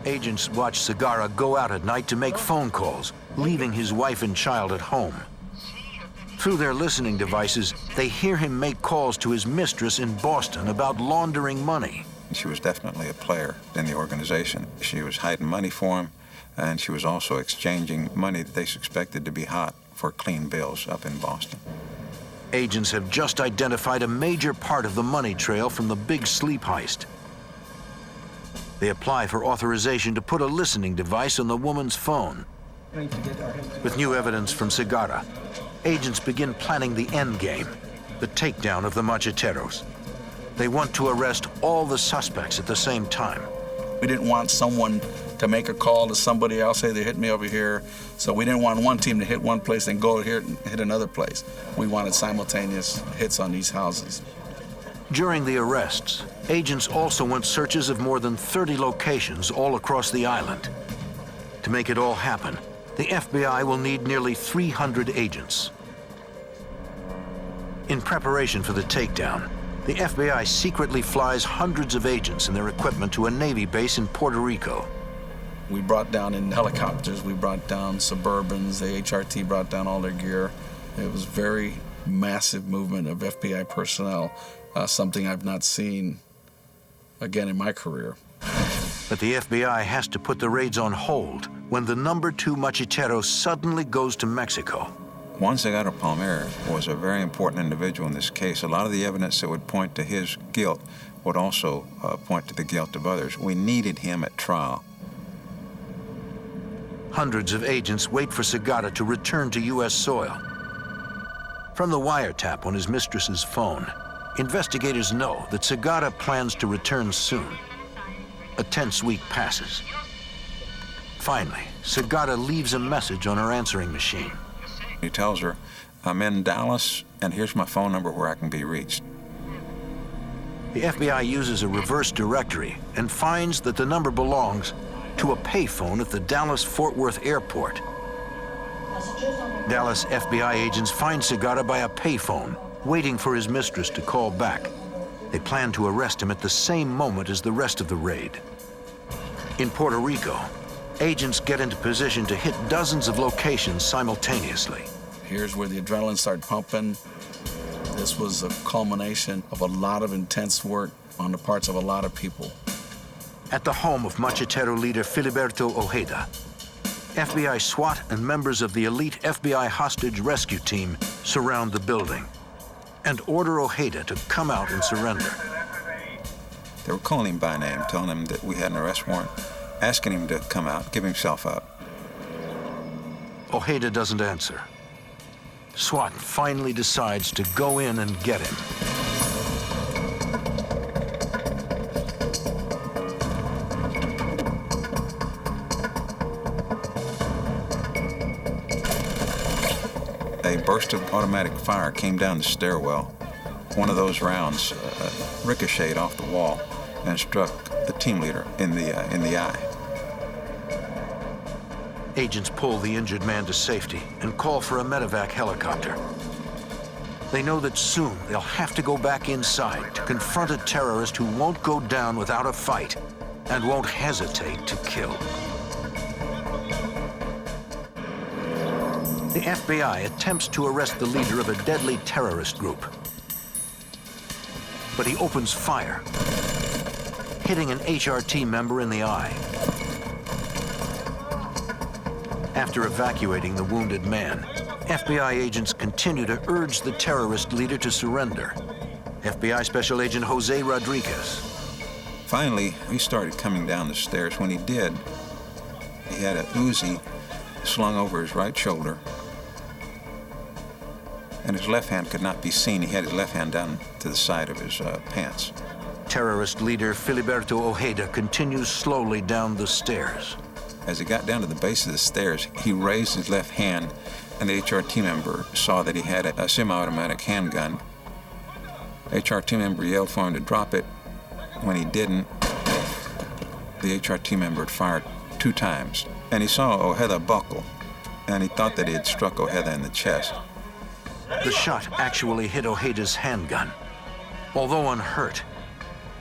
Agents watch Segarra go out at night to make phone calls, leaving his wife and child at home. Through their listening devices, they hear him make calls to his mistress in Boston about laundering money. She was definitely a player in the organization. She was hiding money for him, and she was also exchanging money that they suspected to be hot for clean bills up in Boston. Agents have just identified a major part of the money trail from the big sleep heist. They apply for authorization to put a listening device on the woman's phone. With new evidence from Segarra, agents begin planning the end game, the takedown of the macheteros. They want to arrest all the suspects at the same time. We didn't want someone to make a call to somebody else, say they hit me over here. So we didn't want one team to hit one place and go here and hit another place. We wanted simultaneous hits on these houses. During the arrests, agents also went searches of more than 30 locations all across the island. To make it all happen, the FBI will need nearly 300 agents. In preparation for the takedown, the FBI secretly flies hundreds of agents and their equipment to a Navy base in Puerto Rico. We brought down in helicopters, we brought down Suburbans, the HRT brought down all their gear. It was very massive movement of FBI personnel, something I've not seen again in my career. But the FBI has to put the raids on hold when the number 2 machitero suddenly goes to Mexico. Juan Segarra Palmer was a very important individual in this case. A lot of the evidence that would point to his guilt would also point to the guilt of others. We needed him at trial. Hundreds of agents wait for Segarra to return to U.S. soil. From the wiretap on his mistress's phone, investigators know that Segarra plans to return soon. A tense week passes. Finally, Segarra leaves a message on her answering machine. He tells her, I'm in Dallas, and here's my phone number where I can be reached. The FBI uses a reverse directory and finds that the number belongs to a payphone at the Dallas-Fort Worth airport. Dallas FBI agents find Segarra by a payphone, waiting for his mistress to call back. They plan to arrest him at the same moment as the rest of the raid. In Puerto Rico, agents get into position to hit dozens of locations simultaneously. Here's where the adrenaline started pumping. This was a culmination of a lot of intense work on the parts of a lot of people. At the home of Machitero leader Filiberto Ojeda, FBI SWAT and members of the elite FBI hostage rescue team surround the building and order Ojeda to come out and surrender. They were calling him by name, telling him that we had an arrest warrant, asking him to come out, give himself up. Ojeda doesn't answer. SWAT finally decides to go in and get him. A burst of automatic fire came down the stairwell. One of those rounds ricocheted off the wall and struck the team leader in the eye. Agents pull the injured man to safety and call for a medevac helicopter. They know that soon they'll have to go back inside to confront a terrorist who won't go down without a fight and won't hesitate to kill. The FBI attempts to arrest the leader of a deadly terrorist group. But he opens fire, hitting an HRT member in the eye. After evacuating the wounded man, FBI agents continue to urge the terrorist leader to surrender. FBI Special Agent Jose Rodriguez. Finally, he started coming down the stairs. When he did, he had a Uzi slung over his right shoulder. and his left hand could not be seen. He had his left hand down to the side of his pants. Terrorist leader Filiberto Ojeda continues slowly down the stairs. As he got down to the base of the stairs, he raised his left hand, and the HRT member saw that he had a semi-automatic handgun. HRT member yelled for him to drop it. When he didn't, the HRT member had fired 2 times, and he saw Ojeda buckle, and he thought that he had struck Ojeda in the chest. The shot actually hit Ojeda's handgun. Although unhurt,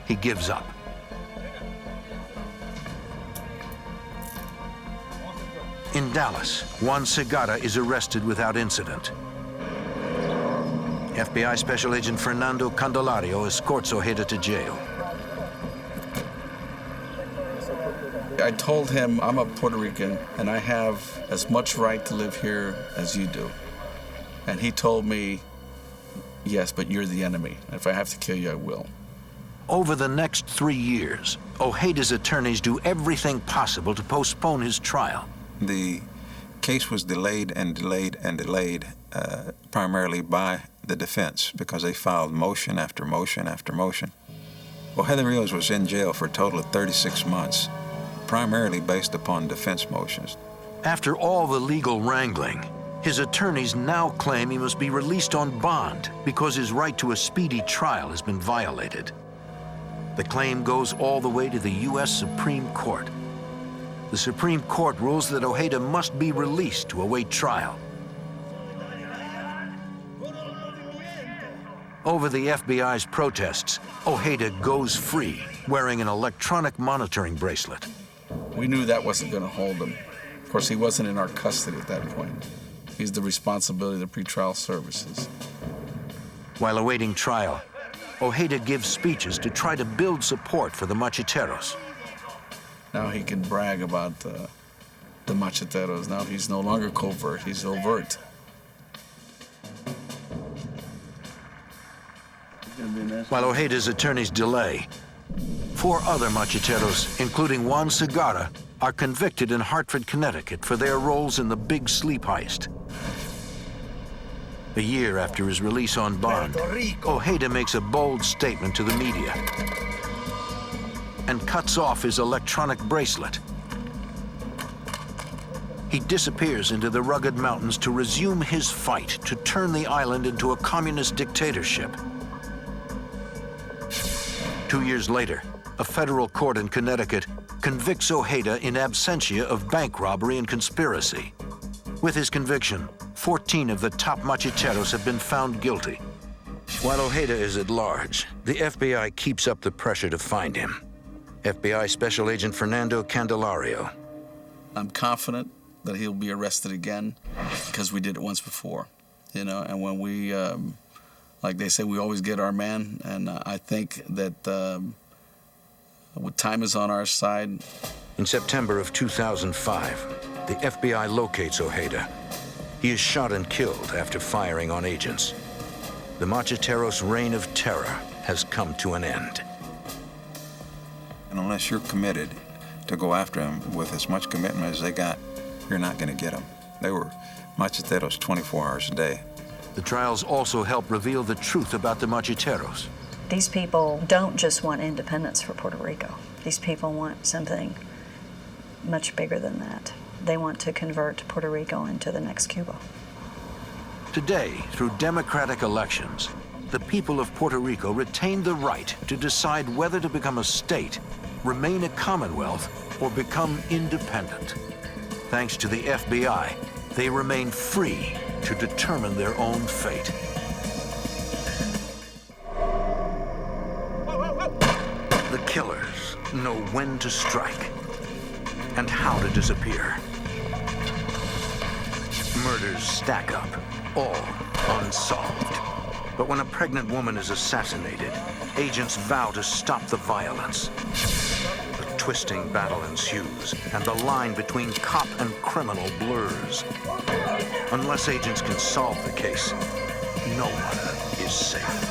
he gives up. In Dallas, Juan Segarra is arrested without incident. FBI Special Agent Fernando Candelario escorts Ojeda to jail. I told him I'm a Puerto Rican and I have as much right to live here as you do. And he told me, yes, but you're the enemy. If I have to kill you, I will. Over the next 3 years, Ojeda's attorneys do everything possible to postpone his trial. The case was delayed and delayed and delayed, primarily by the defense, because they filed motion after motion after motion. Ojeda Rios was in jail for a total of 36 months, primarily based upon defense motions. After all the legal wrangling, his attorneys now claim he must be released on bond because his right to a speedy trial has been violated. The claim goes all the way to the US Supreme Court. The Supreme Court rules that Ojeda must be released to await trial. Over the FBI's protests, Ojeda goes free, wearing an electronic monitoring bracelet. We knew that wasn't going to hold him. Of course, he wasn't in our custody at that point. He's the responsibility of the pretrial services. While awaiting trial, Ojeda gives speeches to try to build support for the macheteros. Now he can brag about the macheteros. Now he's no longer covert, he's overt. While Ojeda's attorneys delay, 4 other macheteros, including Juan Segarra, are convicted in Hartford, Connecticut for their roles in the big sleep heist. A year after his release on bond, Ojeda makes a bold statement to the media and cuts off his electronic bracelet. He disappears into the rugged mountains to resume his fight to turn the island into a communist dictatorship. 2 years later, a federal court in Connecticut convicts Ojeda in absentia of bank robbery and conspiracy. With his conviction, 14 of the top macheteros have been found guilty. While Ojeda is at large, the FBI keeps up the pressure to find him. FBI Special Agent Fernando Candelario. I'm confident that he'll be arrested again because we did it once before, you know, and when we, like they say, we always get our man, and I think that time is on our side. In September of 2005, the FBI locates Ojeda. He is shot and killed after firing on agents. The macheteros' reign of terror has come to an end. And unless you're committed to go after them with as much commitment as they got, you're not going to get them. They were macheteros 24 hours a day. The trials also help reveal the truth about the macheteros. These people don't just want independence for Puerto Rico. These people want something much bigger than that. They want to convert Puerto Rico into the next Cuba. Today, through democratic elections, the people of Puerto Rico retain the right to decide whether to become a state, remain a commonwealth, or become independent. Thanks to the FBI, they remain free to determine their own fate. The killers know when to strike and how to disappear. Murders stack up, all unsolved. But when a pregnant woman is assassinated, agents vow to stop the violence. A twisting battle ensues, and the line between cop and criminal blurs. Unless agents can solve the case, no one is safe.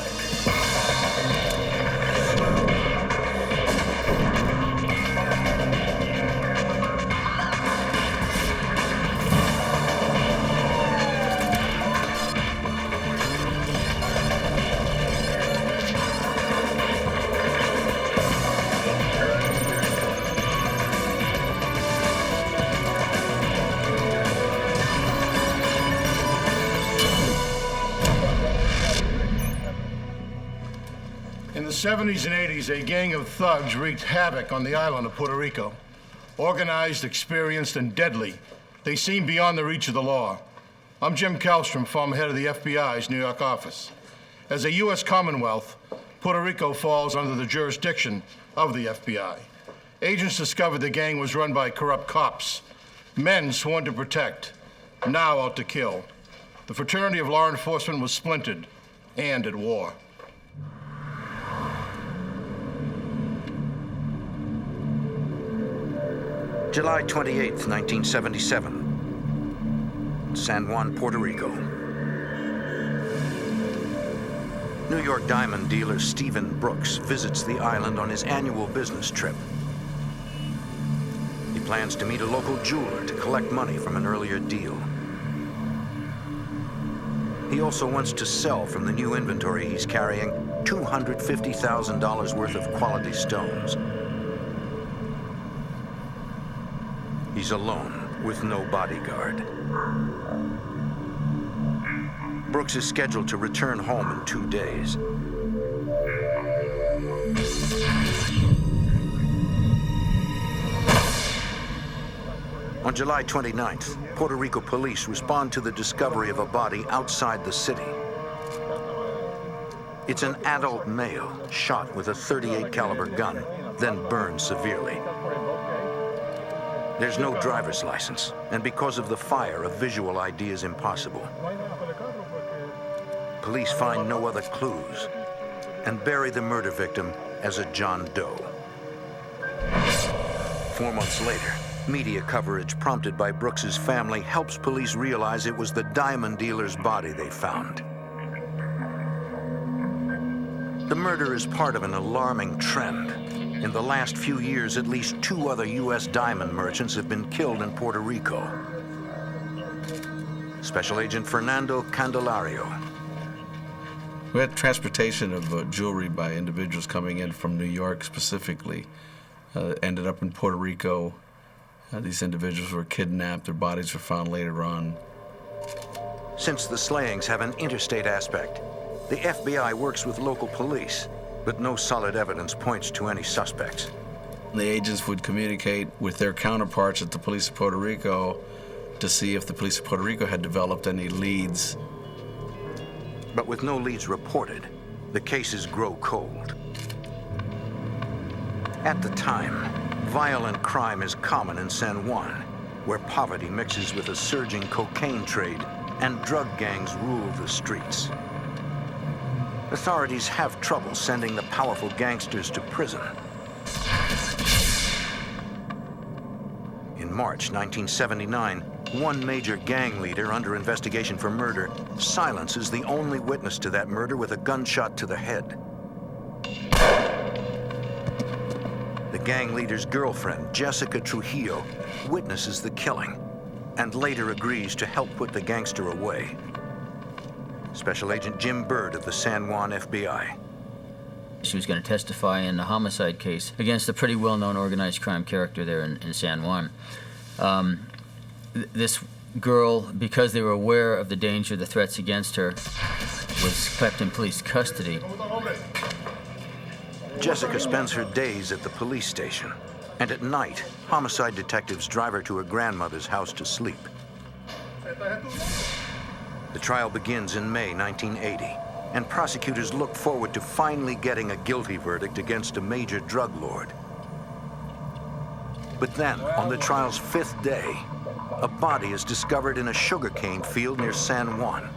the 70s and 80s, a gang of thugs wreaked havoc on the island of Puerto Rico. Organized, experienced, and deadly, they seem beyond the reach of the law. I'm Jim Kallstrom, former head of the FBI's New York office. As a US Commonwealth, Puerto Rico falls under the jurisdiction of the FBI. Agents discovered the gang was run by corrupt cops, men sworn to protect, now out to kill. The fraternity of law enforcement was splintered and at war. July 28th, 1977, San Juan, Puerto Rico. New York diamond dealer Stephen Brooks visits the island on his annual business trip. He plans to meet a local jeweler to collect money from an earlier deal. He also wants to sell from the new inventory he's carrying $250,000 worth of quality stones. He's alone, with no bodyguard. Brooks is scheduled to return home in 2 days. On July 29th, Puerto Rico police respond to the discovery of a body outside the city. It's an adult male shot with a .38 caliber gun, then burned severely. There's no driver's license, and because of the fire, a visual ID is impossible. Police find no other clues and bury the murder victim as a John Doe. 4 months later, media coverage prompted by Brooks's family helps police realize it was the diamond dealer's body they found. The murder is part of an alarming trend. In the last few years, at least 2 other U.S. diamond merchants have been killed in Puerto Rico. Special Agent Fernando Candelario. We had transportation of jewelry by individuals coming in from New York specifically. Ended up in Puerto Rico. These individuals were kidnapped. Their bodies were found later on. Since the slayings have an interstate aspect, the FBI works with local police, but no solid evidence points to any suspects. The agents would communicate with their counterparts at the police of Puerto Rico to see if the police of Puerto Rico had developed any leads. But with no leads reported, the cases grow cold. At the time, violent crime is common in San Juan, where poverty mixes with a surging cocaine trade and drug gangs rule the streets. Authorities have trouble sending the powerful gangsters to prison. In March 1979, one major gang leader under investigation for murder silences the only witness to that murder with a gunshot to the head. The gang leader's girlfriend, Jessica Trujillo, witnesses the killing and later agrees to help put the gangster away. Special Agent Jim Bird of the San Juan FBI. She was going to testify in a homicide case against a pretty well-known organized crime character there in San Juan. This girl, because they were aware of the danger, the threats against her, was kept in police custody. Jessica spends her days at the police station, and at night, homicide detectives drive her to her grandmother's house to sleep. The trial begins in May 1980, and prosecutors look forward to finally getting a guilty verdict against a major drug lord. But then, on the trial's 5th day, a body is discovered in a sugarcane field near San Juan.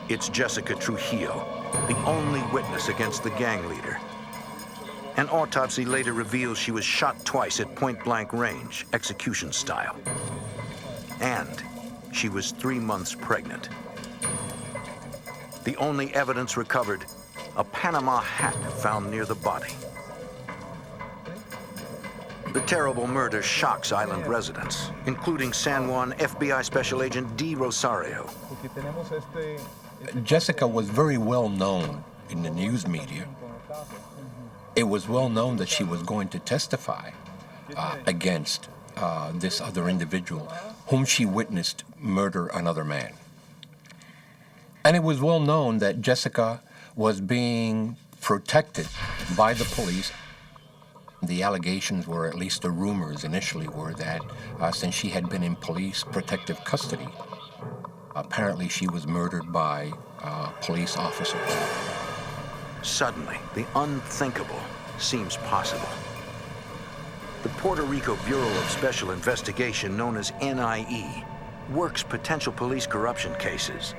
It's Jessica Trujillo, the only witness against the gang leader. An autopsy later reveals she was shot twice at point-blank range, execution style. And she was 3 months pregnant. The only evidence recovered, a Panama hat found near the body. The terrible murder shocks island residents, including San Juan FBI Special Agent D. Rosario. Jessica was very well known in the news media. It was well known that she was going to testify against this other individual whom she witnessed murder another man. And it was well known that Jessica was being protected by the police. The allegations were, at least the rumors initially were, that since she had been in police protective custody, apparently she was murdered by police officers. Suddenly, the unthinkable seems possible. The Puerto Rico Bureau of Special Investigation, known as NIE, works potential police corruption cases.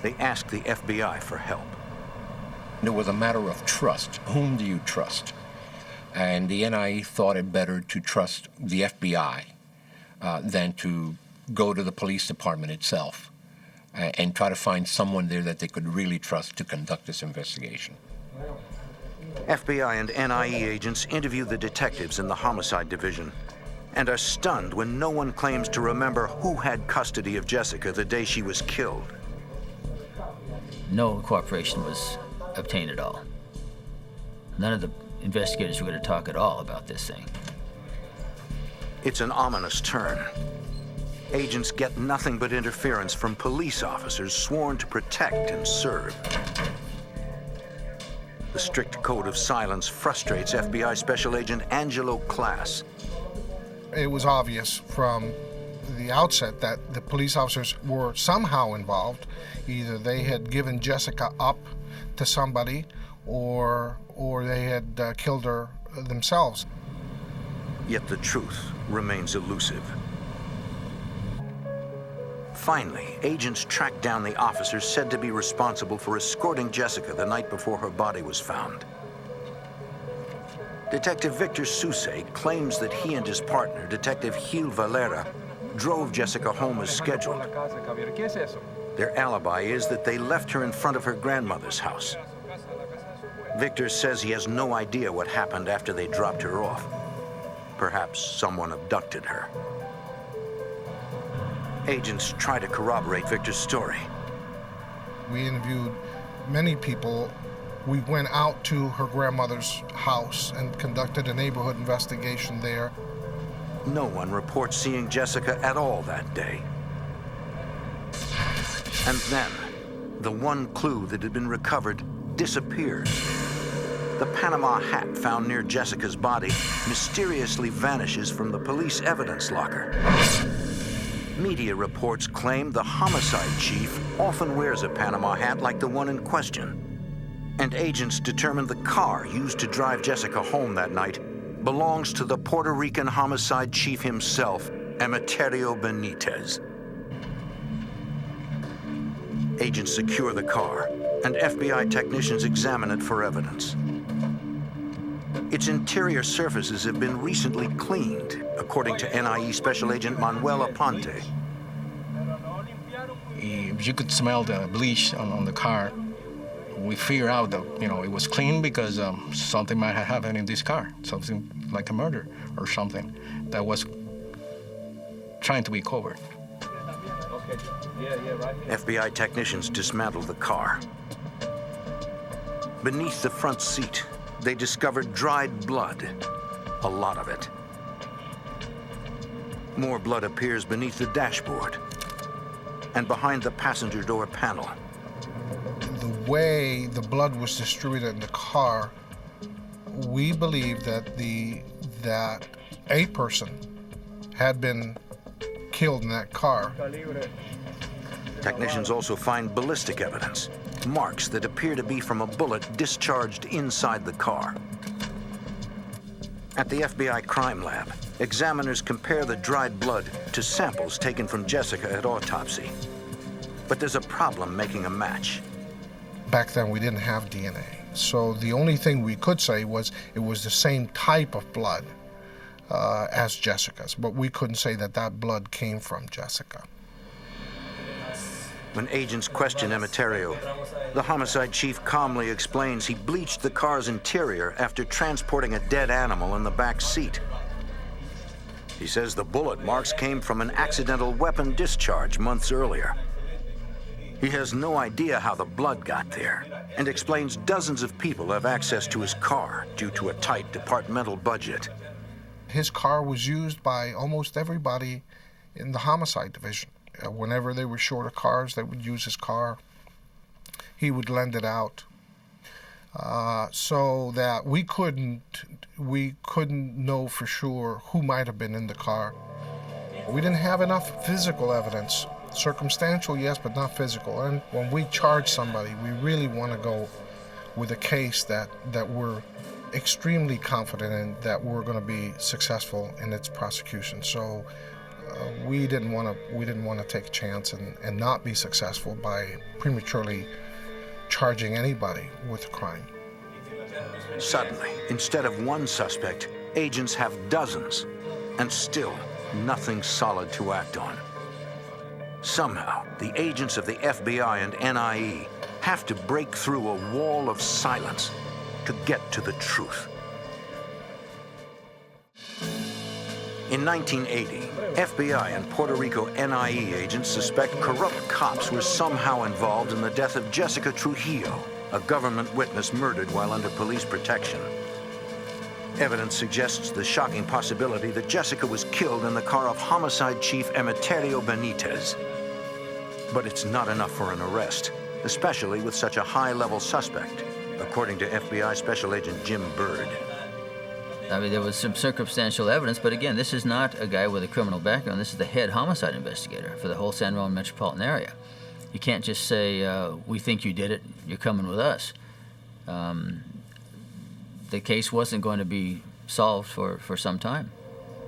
They ask the FBI for help. It was a matter of trust. Whom do you trust? And the NIE thought it better to trust the FBI than to go to the police department itself and try to find someone there that they could really trust to conduct this investigation. FBI and NIE agents interview the detectives in the homicide division and are stunned when no one claims to remember who had custody of Jessica the day she was killed. No cooperation was obtained at all. None of the investigators were going to talk at all about this thing. It's an ominous turn. Agents get nothing but interference from police officers sworn to protect and serve. The strict code of silence frustrates FBI Special Agent Angelo Class. It was obvious from the outset that the police officers were somehow involved. Either they had given Jessica up to somebody or they had killed her themselves. Yet the truth remains elusive. Finally, agents track down the officers said to be responsible for escorting Jessica the night before her body was found. Detective Victor Sousay claims that he and his partner, Detective Gil Valera, drove Jessica home as scheduled. Their alibi is that they left her in front of her grandmother's house. Victor says he has no idea what happened after they dropped her off. Perhaps someone abducted her. Agents try to corroborate Victor's story. We interviewed many people. We went out to her grandmother's house and conducted a neighborhood investigation there. No one reports seeing Jessica at all that day. And then, the one clue that had been recovered disappears. The Panama hat found near Jessica's body mysteriously vanishes from the police evidence locker. Media reports claim the homicide chief often wears a Panama hat like the one in question. And agents determined the car used to drive Jessica home that night belongs to the Puerto Rican homicide chief himself, Emeterio Benitez. Agents secure the car, and FBI technicians examine it for evidence. Its interior surfaces have been recently cleaned, according to NIE Special Agent Manuel Aponte. You could smell the bleach on the car. We figured out that, it was clean because something might have happened in this car, something like a murder or something that was trying to be covered. FBI technicians dismantled the car. Beneath the front seat, they discovered dried blood, a lot of it. More blood appears beneath the dashboard and behind the passenger door panel. The way the blood was distributed in the car, we believe that a person had been killed in that car. Technicians also find ballistic evidence, marks that appear to be from a bullet discharged inside the car. At the FBI crime lab, examiners compare the dried blood to samples taken from Jessica at autopsy. But there's a problem making a match. Back then, we didn't have DNA. So the only thing we could say was it was the same type of blood as Jessica's, but we couldn't say that blood came from Jessica. When agents question Emeterio, the homicide chief calmly explains he bleached the car's interior after transporting a dead animal in the back seat. He says the bullet marks came from an accidental weapon discharge months earlier. He has no idea how the blood got there and explains dozens of people have access to his car due to a tight departmental budget. His car was used by almost everybody in the homicide division. Whenever they were short of cars, they would use his car. He would lend it out. so that we couldn't know for sure who might have been in the car. We didn't have enough physical evidence. Circumstantial, yes, but not physical. And when we charge somebody, we really want to go with a case that we're extremely confident in, that we're going to be successful in its prosecution. So we didn't want to take a chance and not be successful by prematurely charging anybody with a crime. Suddenly, instead of one suspect, agents have dozens, and still nothing solid to act on. Somehow, the agents of the FBI and NIE have to break through a wall of silence to get to the truth. In 1980, FBI and Puerto Rico NIE agents suspect corrupt cops were somehow involved in the death of Jessica Trujillo, a government witness murdered while under police protection. Evidence suggests the shocking possibility that Jessica was killed in the car of homicide chief Emeterio Benitez. But it's not enough for an arrest, especially with such a high-level suspect, according to FBI Special Agent Jim Byrd. I mean, there was some circumstantial evidence, but again, this is not a guy with a criminal background. This is the head homicide investigator for the whole San Ramon metropolitan area. You can't just say, we think you did it, you're coming with us. The case wasn't going to be solved for some time.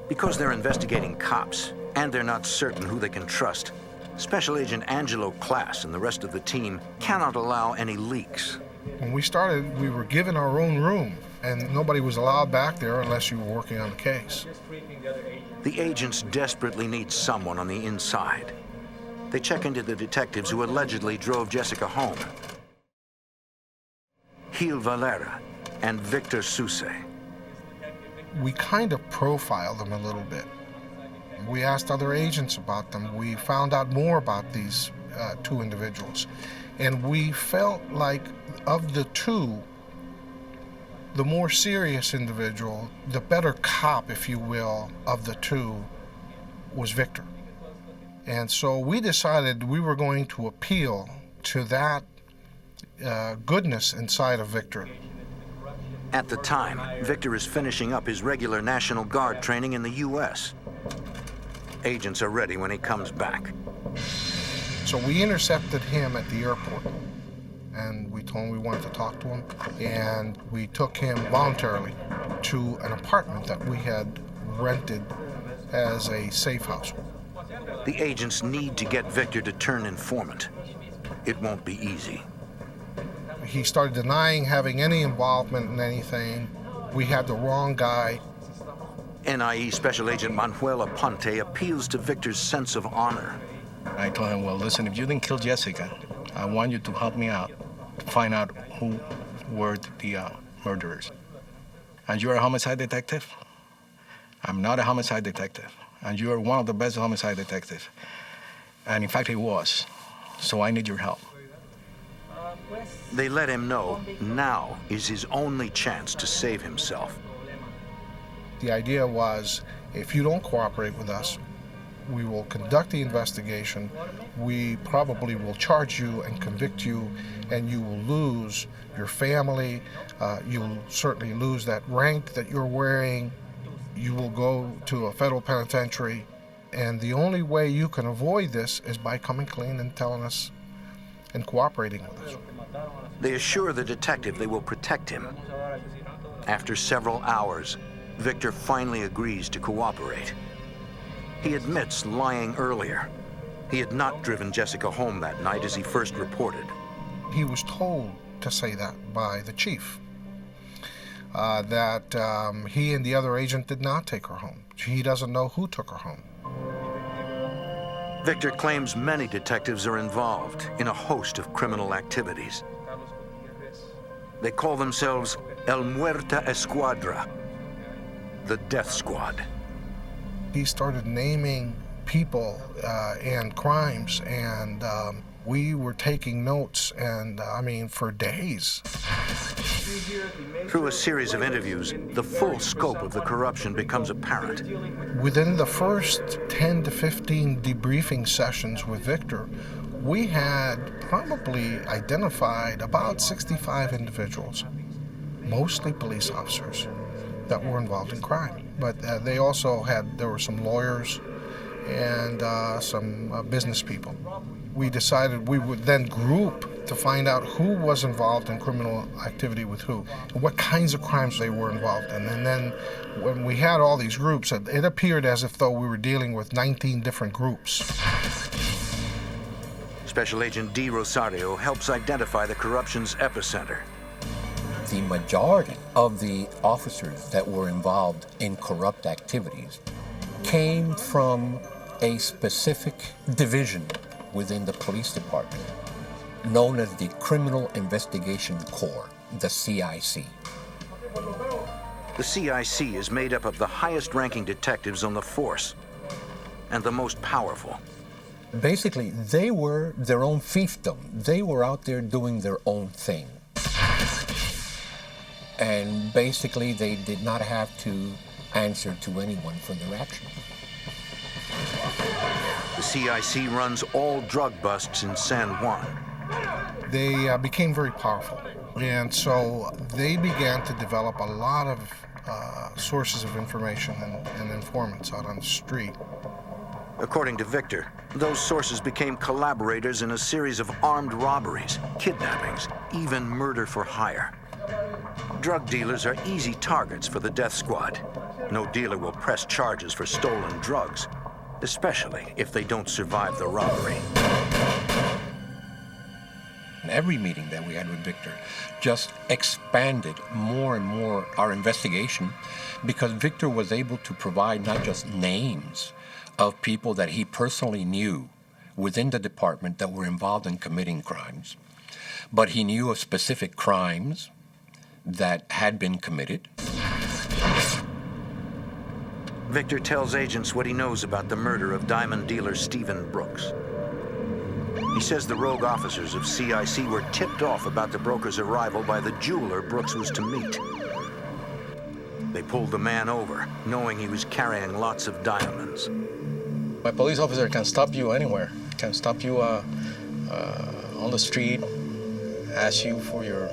Because they're investigating cops, and they're not certain who they can trust, Special Agent Angelo Class and the rest of the team cannot allow any leaks. When we started, we were given our own room, and nobody was allowed back there unless you were working on the case. The agents desperately need someone on the inside. They check into the detectives who allegedly drove Jessica home. Gil Valera and Victor Suse. We kind of profiled them a little bit. We asked other agents about them. We found out more about these two individuals. And we felt like of the two, the more serious individual, the better cop, if you will, of the two was Victor. And so we decided we were going to appeal to that goodness inside of Victor. At the time, Victor is finishing up his regular National Guard training in the US. Agents are ready when he comes back. So we intercepted him at the airport, and we told him we wanted to talk to him, and we took him voluntarily to an apartment that we had rented as a safe house. The agents need to get Victor to turn informant. It won't be easy. He started denying having any involvement in anything. We had the wrong guy. NIE Special Agent Manuel Aponte appeals to Victor's sense of honor. I told him, well, listen, if you didn't kill Jessica, I want you to help me out to find out who were the murderers. And you're a homicide detective? I'm not a homicide detective. And you're one of the best homicide detectives. And in fact, he was. So I need your help. They let him know now is his only chance to save himself. The idea was, if you don't cooperate with us, we will conduct the investigation, we probably will charge you and convict you, and you will lose your family, you'll certainly lose that rank that you're wearing, you will go to a federal penitentiary, and the only way you can avoid this is by coming clean and telling us and cooperating with us. They assure the detective they will protect him. After several hours, Victor finally agrees to cooperate. He admits lying earlier. He had not driven Jessica home that night as he first reported. He was told to say that by the chief, that he and the other agent did not take her home. He doesn't know who took her home. Victor claims many detectives are involved in a host of criminal activities. They call themselves El Muerta Escuadra, the Death Squad. He started naming people and crimes, and we were taking notes, and I mean, for days. Through a series of interviews, the full scope of the corruption becomes apparent. Within the first 10 to 15 debriefing sessions with Victor, we had probably identified about 65 individuals. mostly police officers that were involved in crime. But they also there were some lawyers and some business people. We decided we would then group to find out who was involved in criminal activity with who, and what kinds of crimes they were involved in. And then when we had all these groups, it appeared as if though we were dealing with 19 different groups. Special Agent D. Rosario helps identify the corruption's epicenter. The majority of the officers that were involved in corrupt activities came from a specific division within the police department known as the Criminal Investigation Corps, the CIC. The CIC is made up of the highest-ranking detectives on the force and the most powerful. Basically, they were their own fiefdom. They were out there doing their own thing. And basically, they did not have to answer to anyone for their actions. The CIC runs all drug busts in San Juan. They became very powerful, and so they began to develop a lot of sources of information and informants out on the street. According to Victor, those sources became collaborators in a series of armed robberies, kidnappings, even murder for hire. Drug dealers are easy targets for the death squad. No dealer will press charges for stolen drugs, especially if they don't survive the robbery. Every meeting that we had with Victor just expanded more and more our investigation, because Victor was able to provide not just names of people that he personally knew within the department that were involved in committing crimes, but he knew of specific crimes that had been committed. Victor tells agents what he knows about the murder of diamond dealer Stephen Brooks. He says the rogue officers of CIC were tipped off about the broker's arrival by the jeweler Brooks was to meet. They pulled the man over, knowing he was carrying lots of diamonds. A police officer can stop you anywhere, can stop you on the street, ask you for your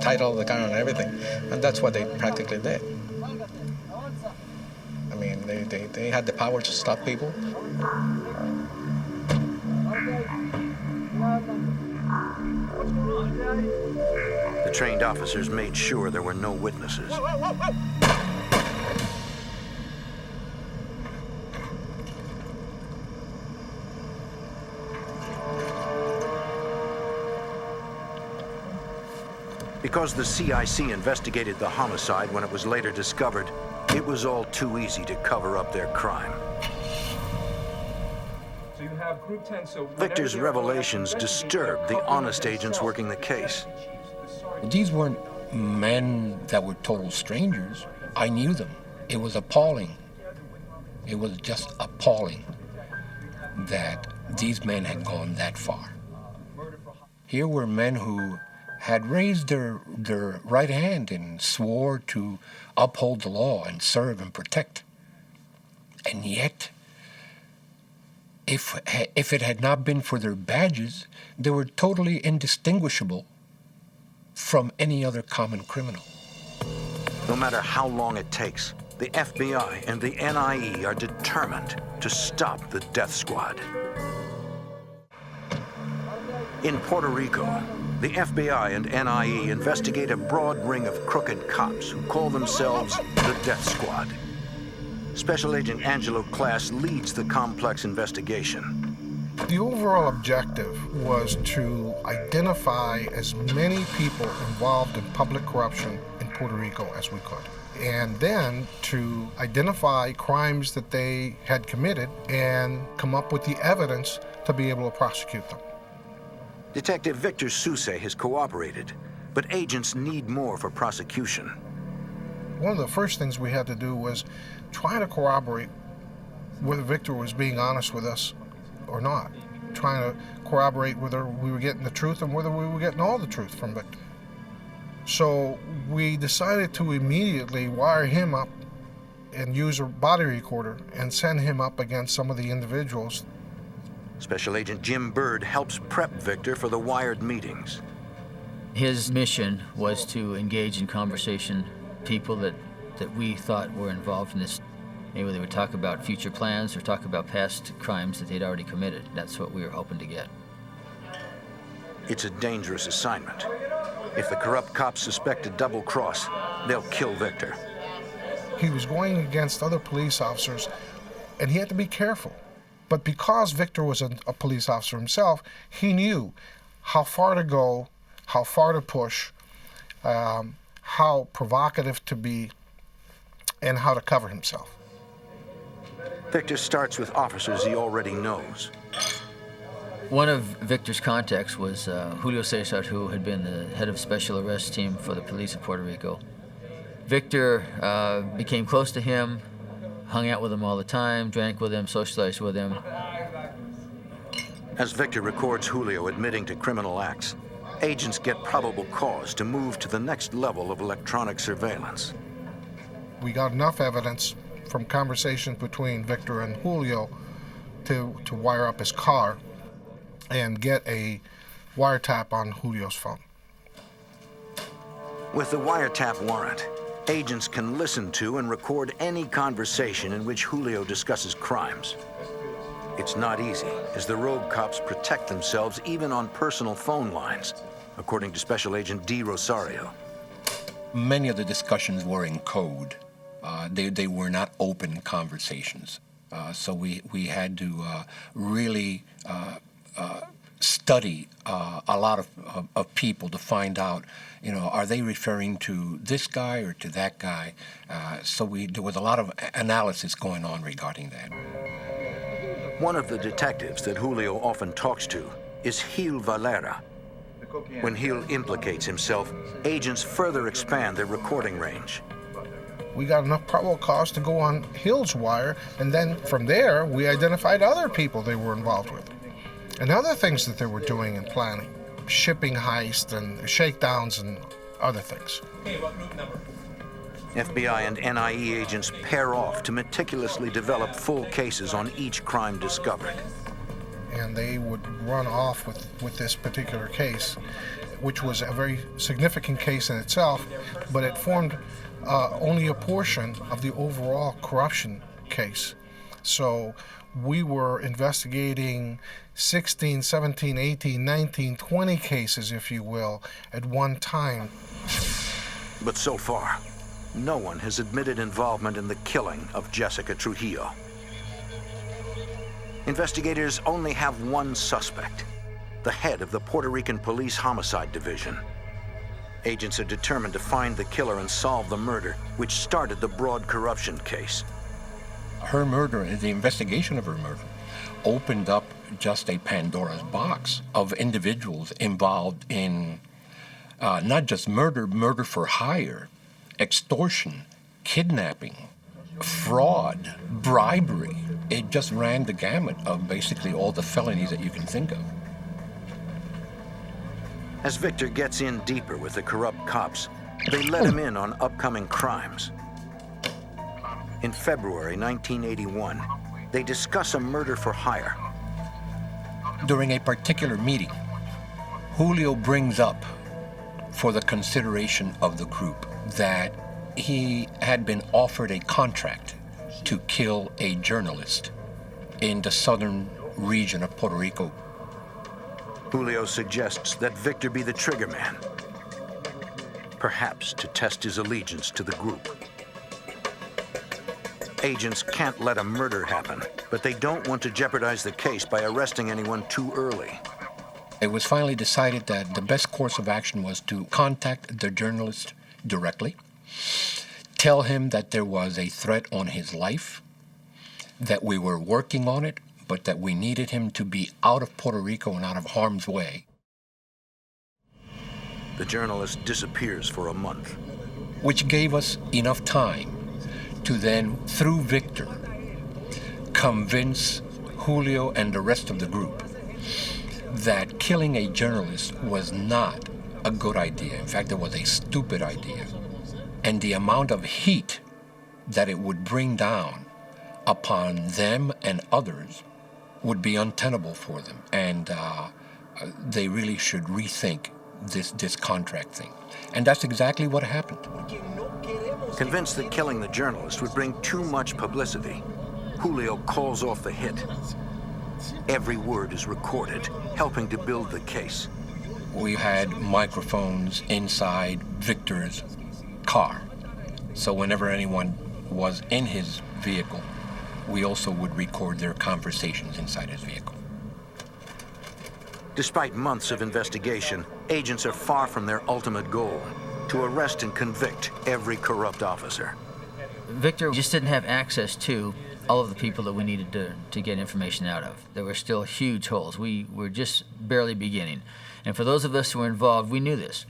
title of the car and everything. And that's what they practically did. I mean, they had the power to stop people. The trained officers made sure there were no witnesses. Because the CIC investigated the homicide when it was later discovered, it was all too easy to cover up their crime. So you have Group 10, so Victor's revelations disturbed the honest agents working the case. These weren't men that were total strangers. I knew them. It was appalling. It was just appalling that these men had gone that far. Here were men who had raised their right hand and swore to uphold the law and serve and protect. And yet, if it had not been for their badges, they were totally indistinguishable from any other common criminal. No matter how long it takes, the FBI and the NIE are determined to stop the death squad. In Puerto Rico, the FBI and NIE investigate a broad ring of crooked cops who call themselves the Death Squad. Special Agent Angelo Class leads the complex investigation. The overall objective was to identify as many people involved in public corruption in Puerto Rico as we could, and then to identify crimes that they had committed and come up with the evidence to be able to prosecute them. Detective Victor Sousse has cooperated, but agents need more for prosecution. One of the first things we had to do was try to corroborate whether Victor was being honest with us or not, trying to corroborate whether we were getting the truth and whether we were getting all the truth from Victor. So we decided to immediately wire him up and use a body recorder and send him up against some of the individuals. Special Agent Jim Bird helps prep Victor for the wired meetings. His mission was to engage in conversation people that we thought were involved in this. Maybe they would talk about future plans or talk about past crimes that they'd already committed. That's what we were hoping to get. It's a dangerous assignment. If the corrupt cops suspect a double cross, they'll kill Victor. He was going against other police officers, and he had to be careful. But because Victor was a police officer himself, he knew how far to go, how far to push, how provocative to be, and how to cover himself. Victor starts with officers he already knows. One of Victor's contacts was Julio Cesar, who had been the head of special arrest team for the police of Puerto Rico. Victor became close to him, hung out with him all the time, drank with him, socialized with him. As Victor records Julio admitting to criminal acts, agents get probable cause to move to the next level of electronic surveillance. We got enough evidence from conversations between Victor and Julio to wire up his car and get a wiretap on Julio's phone. With the wiretap warrant, agents can listen to and record any conversation in which Julio discusses crimes. It's not easy, as the rogue cops protect themselves even on personal phone lines, according to Special Agent D. Rosario. Many of the discussions were in code. They were not open conversations. So we had to really study a lot of people to find out, are they referring to this guy or to that guy? So there was a lot of analysis going on regarding that. One of the detectives that Julio often talks to is Gil Valera. When Gil implicates himself, agents further expand their recording range. We got enough probable cause to go on Gil's wire, and then from there, we identified other people they were involved with, and other things that they were doing and planning, shipping heists and shakedowns and other things. FBI and NIE agents pair off to meticulously develop full cases on each crime discovered. And they would run off with this particular case, which was a very significant case in itself, but it formed only a portion of the overall corruption case. So we were investigating 16, 17, 18, 19, 20 cases, if you will, at one time. But so far, no one has admitted involvement in the killing of Jessica Trujillo. Investigators only have one suspect, the head of the Puerto Rican Police Homicide Division. Agents are determined to find the killer and solve the murder, which started the broad corruption case. Her murder, the investigation of her murder, opened up just a Pandora's box of individuals involved in not just murder for hire, extortion, kidnapping, fraud, bribery. It just ran the gamut of basically all the felonies that you can think of. As Victor gets in deeper with the corrupt cops, they let him in on upcoming crimes. In February 1981, they discuss a murder for hire. During a particular meeting, Julio brings up for the consideration of the group that he had been offered a contract to kill a journalist in the southern region of Puerto Rico. Julio suggests that Victor be the triggerman, perhaps to test his allegiance to the group. Agents can't let a murder happen, but they don't want to jeopardize the case by arresting anyone too early. It was finally decided that the best course of action was to contact the journalist directly, tell him that there was a threat on his life, that we were working on it, but that we needed him to be out of Puerto Rico and out of harm's way. The journalist disappears for a month, which gave us enough time to then, through Victor, convince Julio and the rest of the group that killing a journalist was not a good idea. In fact, it was a stupid idea. And the amount of heat that it would bring down upon them and others would be untenable for them. And they really should rethink this contract thing. And that's exactly what happened. Convinced that killing the journalist would bring too much publicity, Julio calls off the hit. Every word is recorded, helping to build the case. We had microphones inside Victor's car. So whenever anyone was in his vehicle, we also would record their conversations inside his vehicle. Despite months of investigation, agents are far from their ultimate goal, to arrest and convict every corrupt officer. Victor just didn't have access to all of the people that we needed to get information out of. There were still huge holes. We were just barely beginning. And for those of us who were involved, we knew this.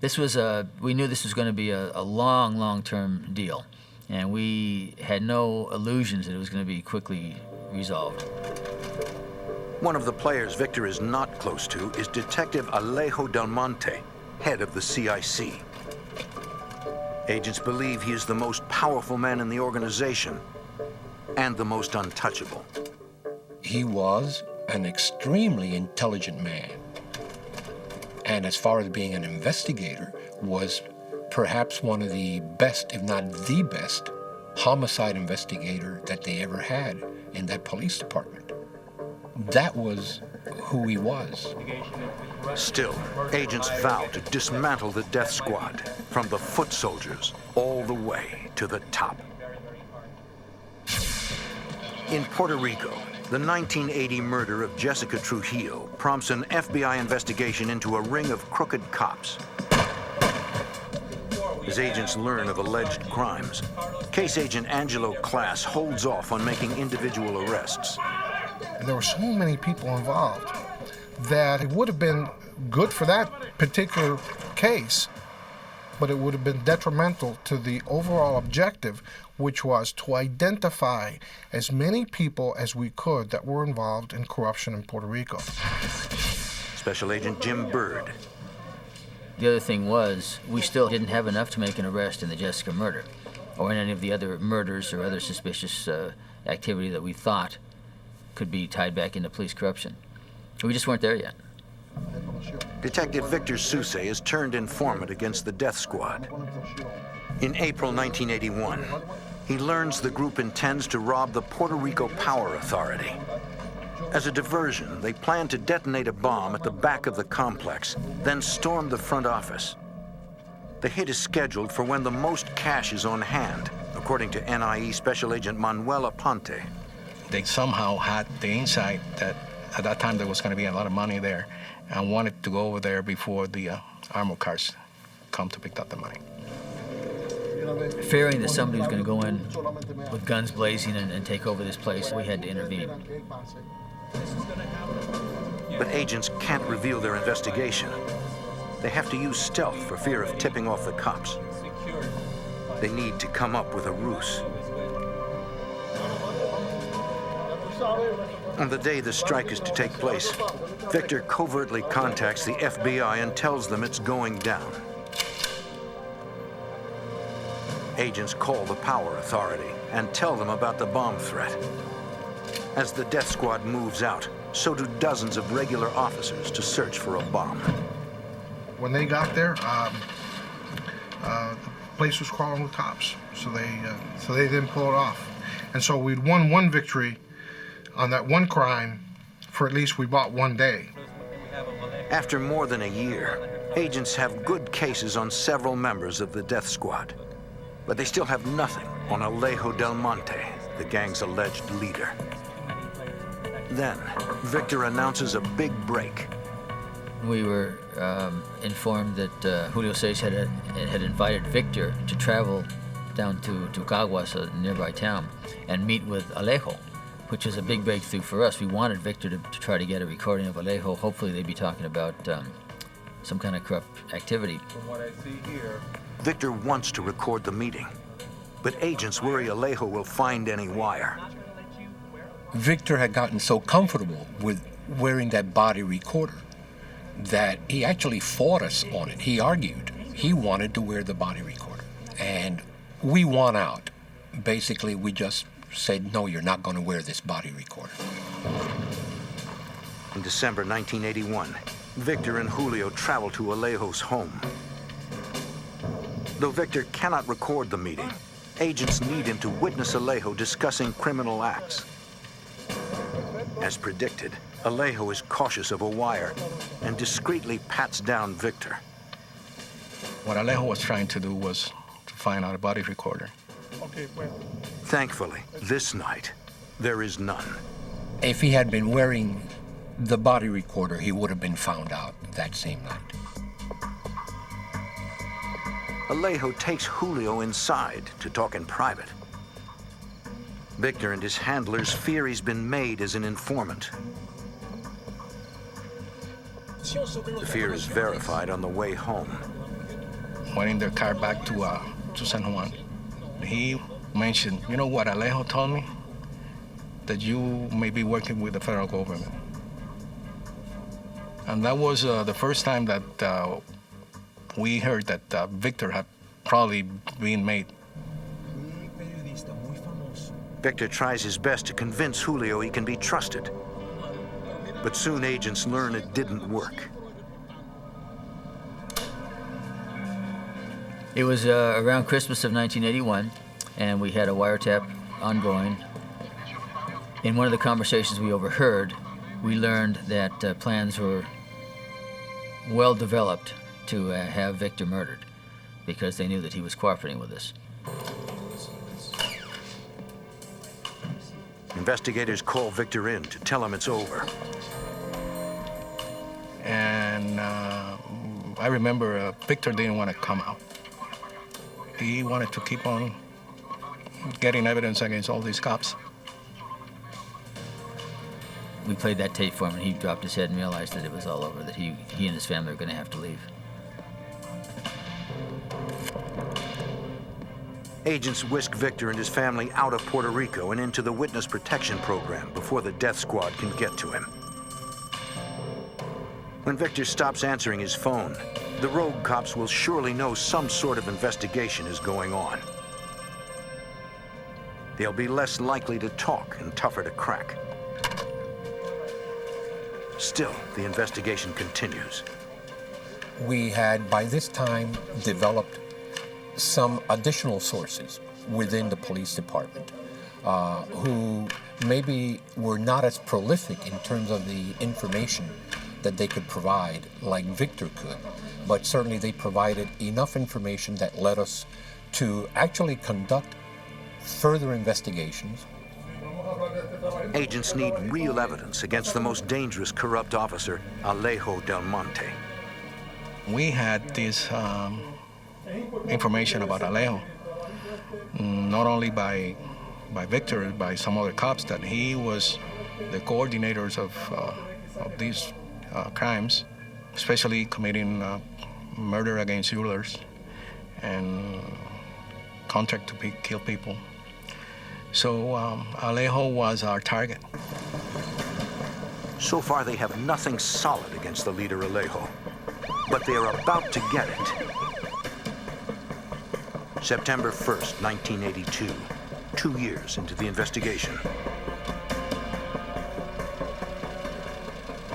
We knew this was going to be a long-term deal. And we had no illusions that it was going to be quickly resolved. One of the players Victor is not close to is Detective Alejo Del Monte, head of the CIC. Agents believe he is the most powerful man in the organization and the most untouchable. He was an extremely intelligent man. And as far as being an investigator, was perhaps one of the best, if not the best, homicide investigator that they ever had in that police department. That was who he was. Still, agents vow to dismantle the death squad from the foot soldiers all the way to the top. In Puerto Rico, the 1980 murder of Jessica Trujillo prompts an FBI investigation into a ring of crooked cops. As agents learn of alleged crimes, case agent Angelo Class holds off on making individual arrests. And there were so many people involved that it would have been good for that particular case, but it would have been detrimental to the overall objective, which was to identify as many people as we could that were involved in corruption in Puerto Rico. Special Agent Jim Bird. The other thing was, we still didn't have enough to make an arrest in the Jessica murder, or in any of the other murders or other suspicious activity that we thought could be tied back into police corruption. We just weren't there yet. Detective Victor Sousa is turned informant against the death squad. In April 1981, he learns the group intends to rob the Puerto Rico Power Authority. As a diversion, they plan to detonate a bomb at the back of the complex, then storm the front office. The hit is scheduled for when the most cash is on hand, according to NIE Special Agent Manuel Aponte. They somehow had the insight that at that time there was going to be a lot of money there and wanted to go over there before the armored cars come to pick up the money. Fearing that somebody was going to go in with guns blazing and take over this place, we had to intervene. But agents can't reveal their investigation. They have to use stealth for fear of tipping off the cops. They need to come up with a ruse. On the day the strike is to take place, Victor covertly contacts the FBI and tells them it's going down. Agents call the Power Authority and tell them about the bomb threat. As the death squad moves out, so do dozens of regular officers to search for a bomb. When they got there, the place was crawling with cops, so they didn't pull it off. And so we'd won one victory on that one crime for at least we bought one day. After more than a year, agents have good cases on several members of the death squad, but they still have nothing on Alejo Del Monte, the gang's alleged leader. Then, Victor announces a big break. We were informed that Julio Sage had invited Victor to travel down to Caguas, a nearby town, and meet with Alejo, which was a big breakthrough for us. We wanted Victor to try to get a recording of Alejo. Hopefully they'd be talking about some kind of corrupt activity. From what I see here, Victor wants to record the meeting, but agents worry Alejo will find any wire. Victor had gotten so comfortable with wearing that body recorder that he actually fought us on it. He argued. He wanted to wear the body recorder. And we won out. Basically, we just said, no, you're not going to wear this body recorder. In December 1981, Victor and Julio travel to Alejo's home. Though Victor cannot record the meeting, agents need him to witness Alejo discussing criminal acts. As predicted, Alejo is cautious of a wire and discreetly pats down Victor. What Alejo was trying to do was to find out a body recorder. Thankfully, this night, there is none. If he had been wearing the body recorder, he would have been found out that same night. Alejo takes Julio inside to talk in private. Victor and his handlers fear he's been made as an informant. The fear is verified on the way home. Went in their car back to San Juan. He mentioned, you know what Alejo told me? That you may be working with the federal government. And that was the first time that we heard that Victor had probably been made. Victor tries his best to convince Julio he can be trusted. But soon agents learn it didn't work. It was around Christmas of 1981, and we had a wiretap ongoing. In one of the conversations we overheard, we learned that plans were well developed to have Victor murdered because they knew that he was cooperating with us. Investigators call Victor in to tell him it's over. And I remember Victor didn't want to come out. He wanted to keep on getting evidence against all these cops. We played that tape for him, and he dropped his head and realized that it was all over, that he and his family were going to have to leave. Agents whisk Victor and his family out of Puerto Rico and into the witness protection program before the death squad can get to him. When Victor stops answering his phone, the rogue cops will surely know some sort of investigation is going on. They'll be less likely to talk and tougher to crack. Still, the investigation continues. We had, by this time, developed some additional sources within the police department who maybe were not as prolific in terms of the information that they could provide like Victor could, but certainly they provided enough information that led us to actually conduct further investigations. Agents need real evidence against the most dangerous corrupt officer, Alejo Del Monte. We had this information about Alejo, not only by Victor, by some other cops, that he was the coordinators of these crimes, especially committing murder against jewelers and contract to kill people. So Alejo was our target. So far, they have nothing solid against the leader Alejo, but they are about to get it. September 1st, 1982, 2 years into the investigation.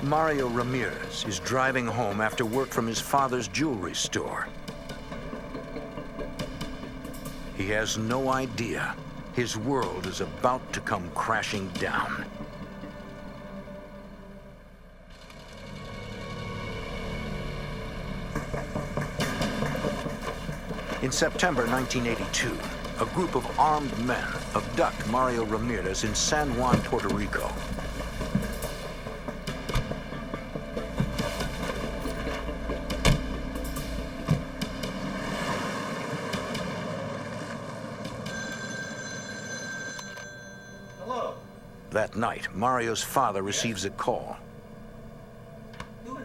Mario Ramirez is driving home after work from his father's jewelry store. He has no idea his world is about to come crashing down. In September 1982, a group of armed men abduct Mario Ramirez in San Juan, Puerto Rico. That night, Mario's father receives a call.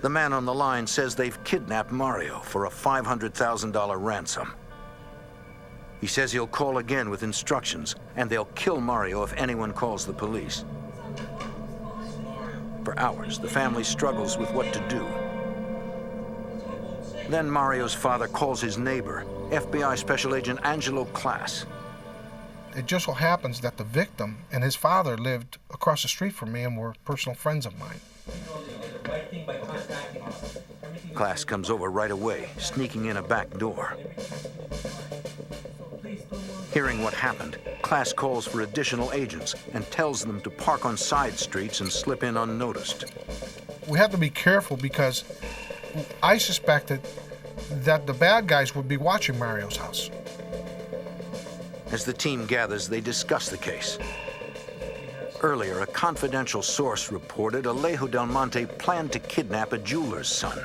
The man on the line says they've kidnapped Mario for a $500,000 ransom. He says he'll call again with instructions, and they'll kill Mario if anyone calls the police. For hours, the family struggles with what to do. Then Mario's father calls his neighbor, FBI Special Agent Angelo Class. It just so happens that the victim and his father lived across the street from me and were personal friends of mine. Class comes over right away, sneaking in a back door. Hearing what happened, Class calls for additional agents and tells them to park on side streets and slip in unnoticed. We had to be careful because I suspected that the bad guys would be watching Mario's house. As the team gathers, they discuss the case. Earlier, a confidential source reported Alejo Del Monte planned to kidnap a jeweler's son.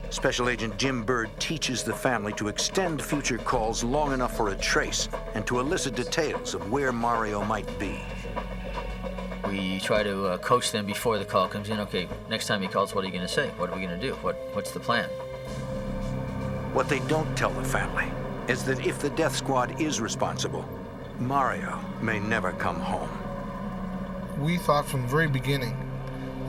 Special Agent Jim Bird teaches the family to extend future calls long enough for a trace and to elicit details of where Mario might be. We try to coach them before the call comes in. Okay, next time he calls, what are you going to say? What are we going to do? What's the plan? What they don't tell the family is that if the death squad is responsible, Mario may never come home. We thought from the very beginning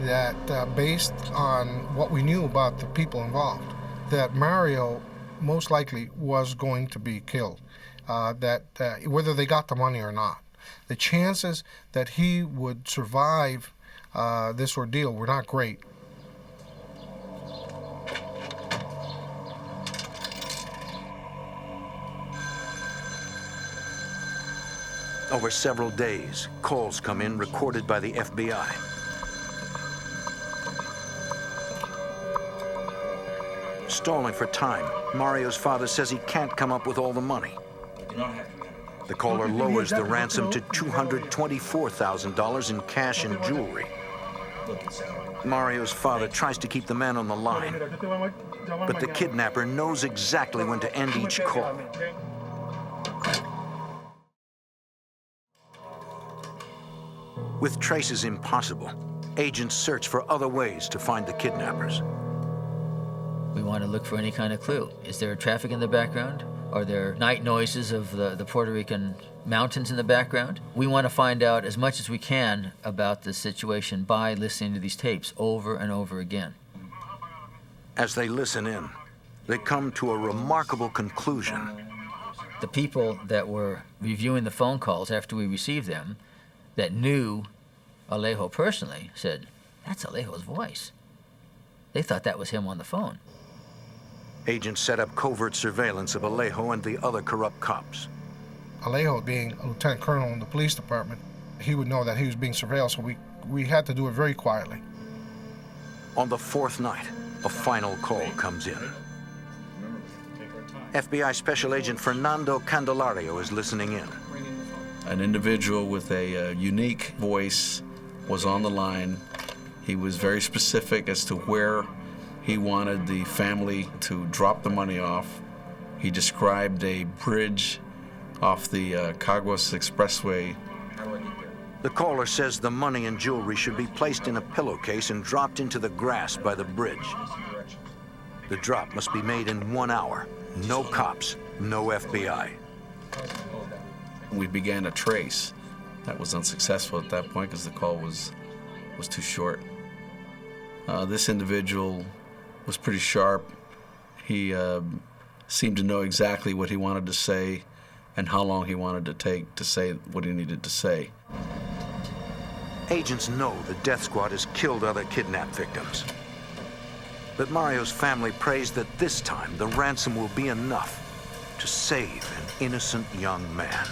that based on what we knew about the people involved, that Mario most likely was going to be killed, whether they got the money or not. The chances that he would survive this ordeal were not great. Over several days, calls come in recorded by the FBI. Stalling for time, Mario's father says he can't come up with all the money. The caller lowers the ransom to $224,000 in cash and jewelry. Mario's father tries to keep the man on the line, but the kidnapper knows exactly when to end each call. With traces impossible, agents search for other ways to find the kidnappers. We want to look for any kind of clue. Is there traffic in the background? Are there night noises of the Puerto Rican mountains in the background? We want to find out as much as we can about the situation by listening to these tapes over and over again. As they listen in, they come to a remarkable conclusion. The people that were reviewing the phone calls after we received them, that knew Alejo personally, said, "That's Alejo's voice." They thought that was him on the phone. Agents set up covert surveillance of Alejo and the other corrupt cops. Alejo, being a lieutenant colonel in the police department, he would know that he was being surveilled, so we had to do it very quietly. On the fourth night, a final call comes in. FBI Special Agent Fernando Candelario is listening in. An individual with a unique voice was on the line. He was very specific as to where he wanted the family to drop the money off. He described a bridge off the Caguas Expressway. The caller says the money and jewelry should be placed in a pillowcase and dropped into the grass by the bridge. The drop must be made in 1 hour. No cops, no FBI. We began a trace. That was unsuccessful at that point because the call was too short. This individual was pretty sharp. He seemed to know exactly what he wanted to say and how long he wanted to take to say what he needed to say. Agents know the death squad has killed other kidnap victims. But Mario's family prays that this time the ransom will be enough to save an innocent young man.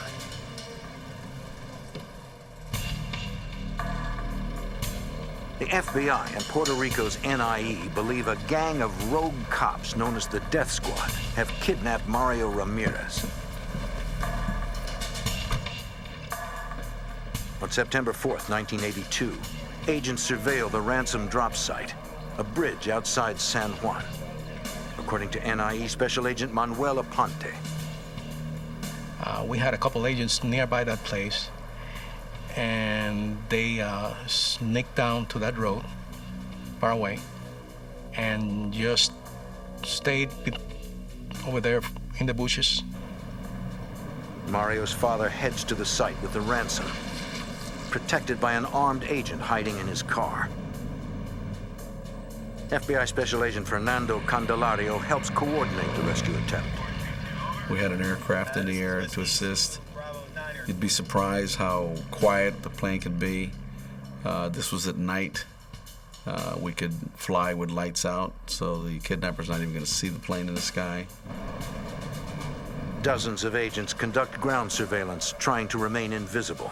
The FBI and Puerto Rico's NIE believe a gang of rogue cops known as the Death Squad have kidnapped Mario Ramirez. On September 4th, 1982, agents surveil the ransom drop site, a bridge outside San Juan, according to NIE Special Agent Manuel Aponte. We had a couple agents nearby that place, and they sneaked down to that road, far away, and just stayed over there in the bushes. Mario's father heads to the site with the ransom, protected by an armed agent hiding in his car. FBI Special Agent Fernando Candelario helps coordinate the rescue attempt. We had an aircraft in the air to assist. You'd be surprised how quiet the plane could be. This was at night. We could fly with lights out, so the kidnapper's not even going to see the plane in the sky. Dozens of agents conduct ground surveillance, trying to remain invisible.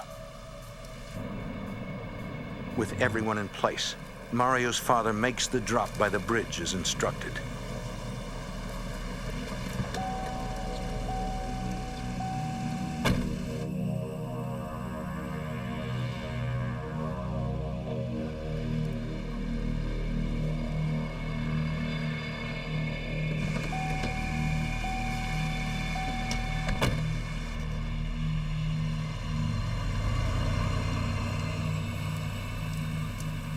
With everyone in place, Mario's father makes the drop by the bridge as instructed.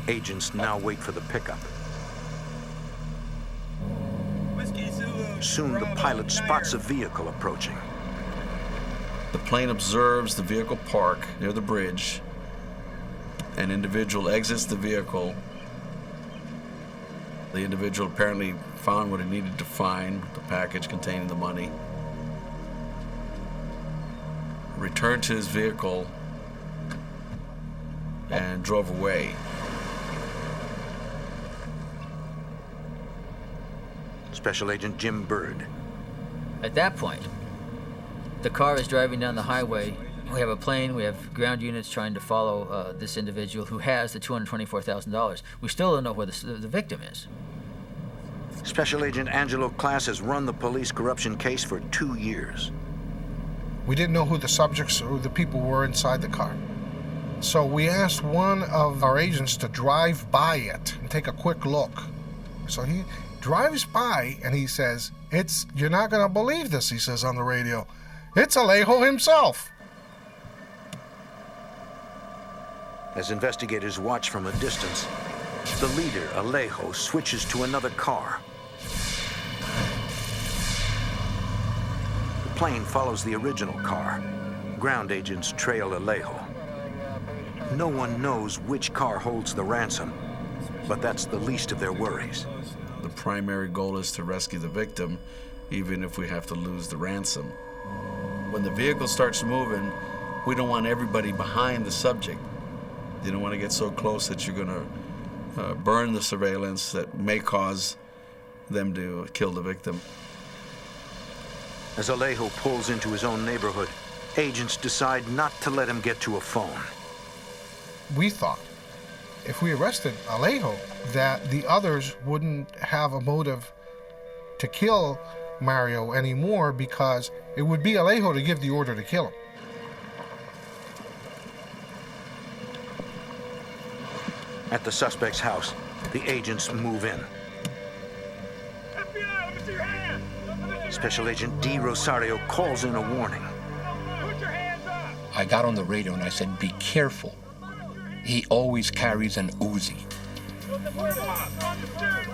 Agents now wait for the pickup. Soon the pilot spots a vehicle approaching. The plane observes the vehicle park near the bridge. An individual exits the vehicle. The individual apparently found what he needed to find, the package containing the money. Returned to his vehicle and drove away. Special Agent Jim Bird. At that point, the car is driving down the highway. We have a plane, we have ground units trying to follow this individual who has the $224,000. We still don't know where the victim is. Special Agent Angelo Class has run the police corruption case for 2 years. We didn't know who the subjects or the people were inside the car. So we asked one of our agents to drive by it and take a quick look. So he drives by and he says, you're not gonna believe this, he says on the radio. It's Alejo himself. As investigators watch from a distance, the leader, Alejo, switches to another car. The plane follows the original car. Ground agents trail Alejo. No one knows which car holds the ransom, but that's the least of their worries. The primary goal is to rescue the victim, even if we have to lose the ransom. When the vehicle starts moving, we don't want everybody behind the subject. You don't want to get so close that you're going to burn the surveillance that may cause them to kill the victim. As Alejo pulls into his own neighborhood, agents decide not to let him get to a phone. We thought if we arrested Alejo, that the others wouldn't have a motive to kill Mario anymore because it would be Alejo to give the order to kill him. At the suspect's house, the agents move in. FBI, let me see your hand. Special Agent D. Rosario calls in a warning. Put your hands up. I got on the radio and I said, be careful. He always carries an Uzi.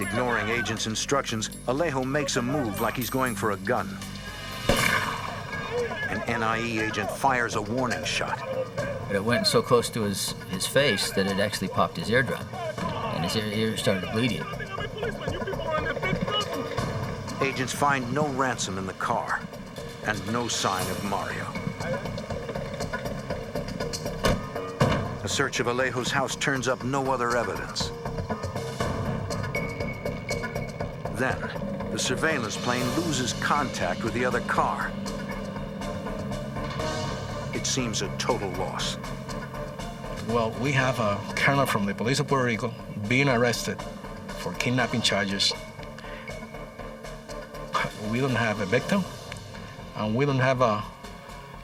Ignoring agents' instructions, Alejo makes a move like he's going for a gun. An NIE agent fires a warning shot. But it went so close to his face that it actually popped his eardrum, and his ear started bleeding. Agents find no ransom in the car and no sign of Mario. A search of Alejo's house turns up no other evidence. Then, the surveillance plane loses contact with the other car. It seems a total loss. Well, we have a colonel from the police of Puerto Rico being arrested for kidnapping charges. We don't have a victim, and we don't have a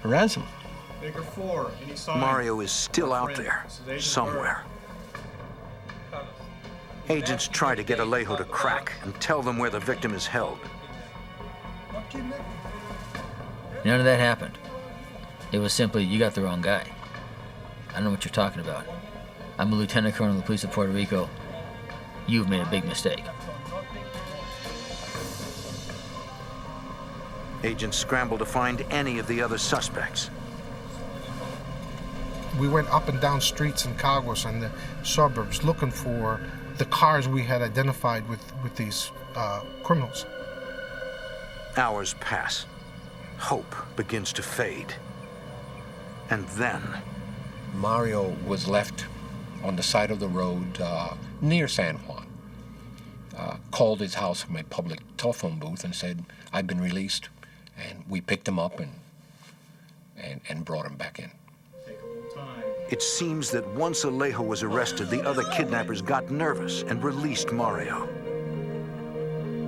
ransom. Figure 4, any sign? Mario is still out there, somewhere. Agents try to get Alejo to crack and tell them where the victim is held. None of that happened. It was simply, you got the wrong guy. I don't know what you're talking about. I'm a lieutenant colonel of the police of Puerto Rico. You've made a big mistake. Agents scramble to find any of the other suspects. We went up and down streets in Caguas and the suburbs looking for the cars we had identified with these criminals. Hours pass. Hope begins to fade. And then... Mario was left on the side of the road near San Juan. Called his house from a public telephone booth and said, "I've been released." And we picked him up and brought him back in. It seems that once Alejo was arrested, the other kidnappers got nervous and released Mario.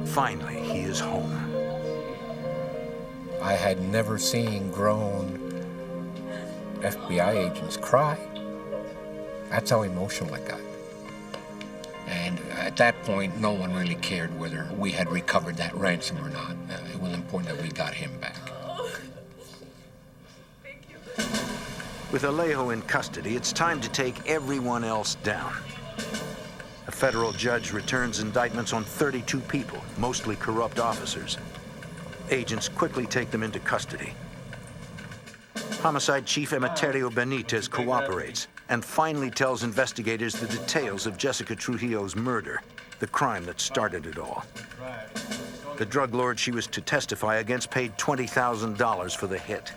Finally, he is home. I had never seen grown FBI agents cry. That's how emotional it got. And at that point, no one really cared whether we had recovered that ransom or not. It was important that we got him back. With Alejo in custody, it's time to take everyone else down. A federal judge returns indictments on 32 people, mostly corrupt officers. Agents quickly take them into custody. Homicide Chief Emeterio Benitez cooperates and finally tells investigators the details of Jessica Trujillo's murder, the crime that started it all. The drug lord she was to testify against paid $20,000 for the hit.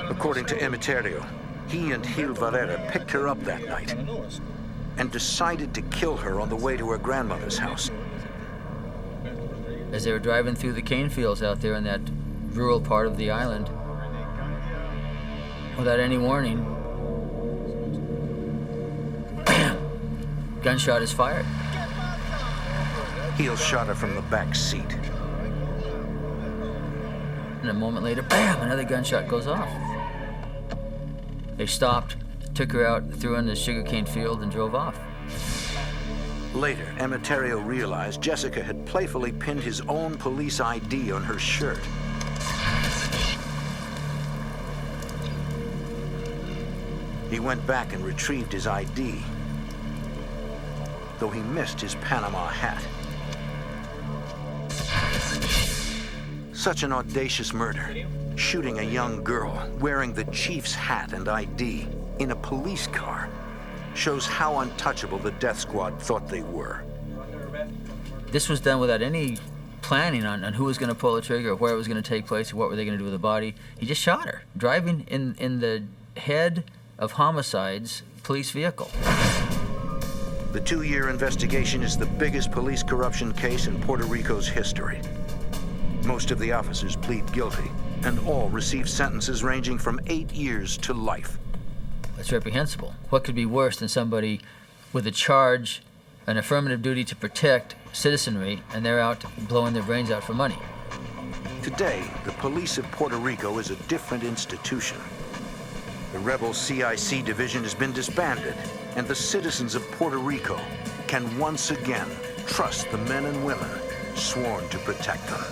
According to Emeterio, he and Gil Varela picked her up that night and decided to kill her on the way to her grandmother's house. As they were driving through the cane fields out there in that rural part of the island, without any warning, bam! Gunshot is fired. Gil shot her from the back seat. And a moment later, bam! Another gunshot goes off. They stopped, took her out, threw her in the sugarcane field, and drove off. Later, Emeterio realized Jessica had playfully pinned his own police ID on her shirt. He went back and retrieved his ID, though he missed his Panama hat. Such an audacious murder, shooting a young girl wearing the chief's hat and ID in a police car, shows how untouchable the death squad thought they were. This was done without any planning on who was going to pull the trigger, or where it was going to take place, or what were they going to do with the body. He just shot her, driving in the head of homicide's police vehicle. The 2-year investigation is the biggest police corruption case in Puerto Rico's history. Most of the officers plead guilty, and all receive sentences ranging from 8 years to life. It's reprehensible. What could be worse than somebody with a charge, an affirmative duty to protect citizenry, and they're out blowing their brains out for money? Today, the police of Puerto Rico is a different institution. The rebel CIC division has been disbanded, and the citizens of Puerto Rico can once again trust the men and women sworn to protect them.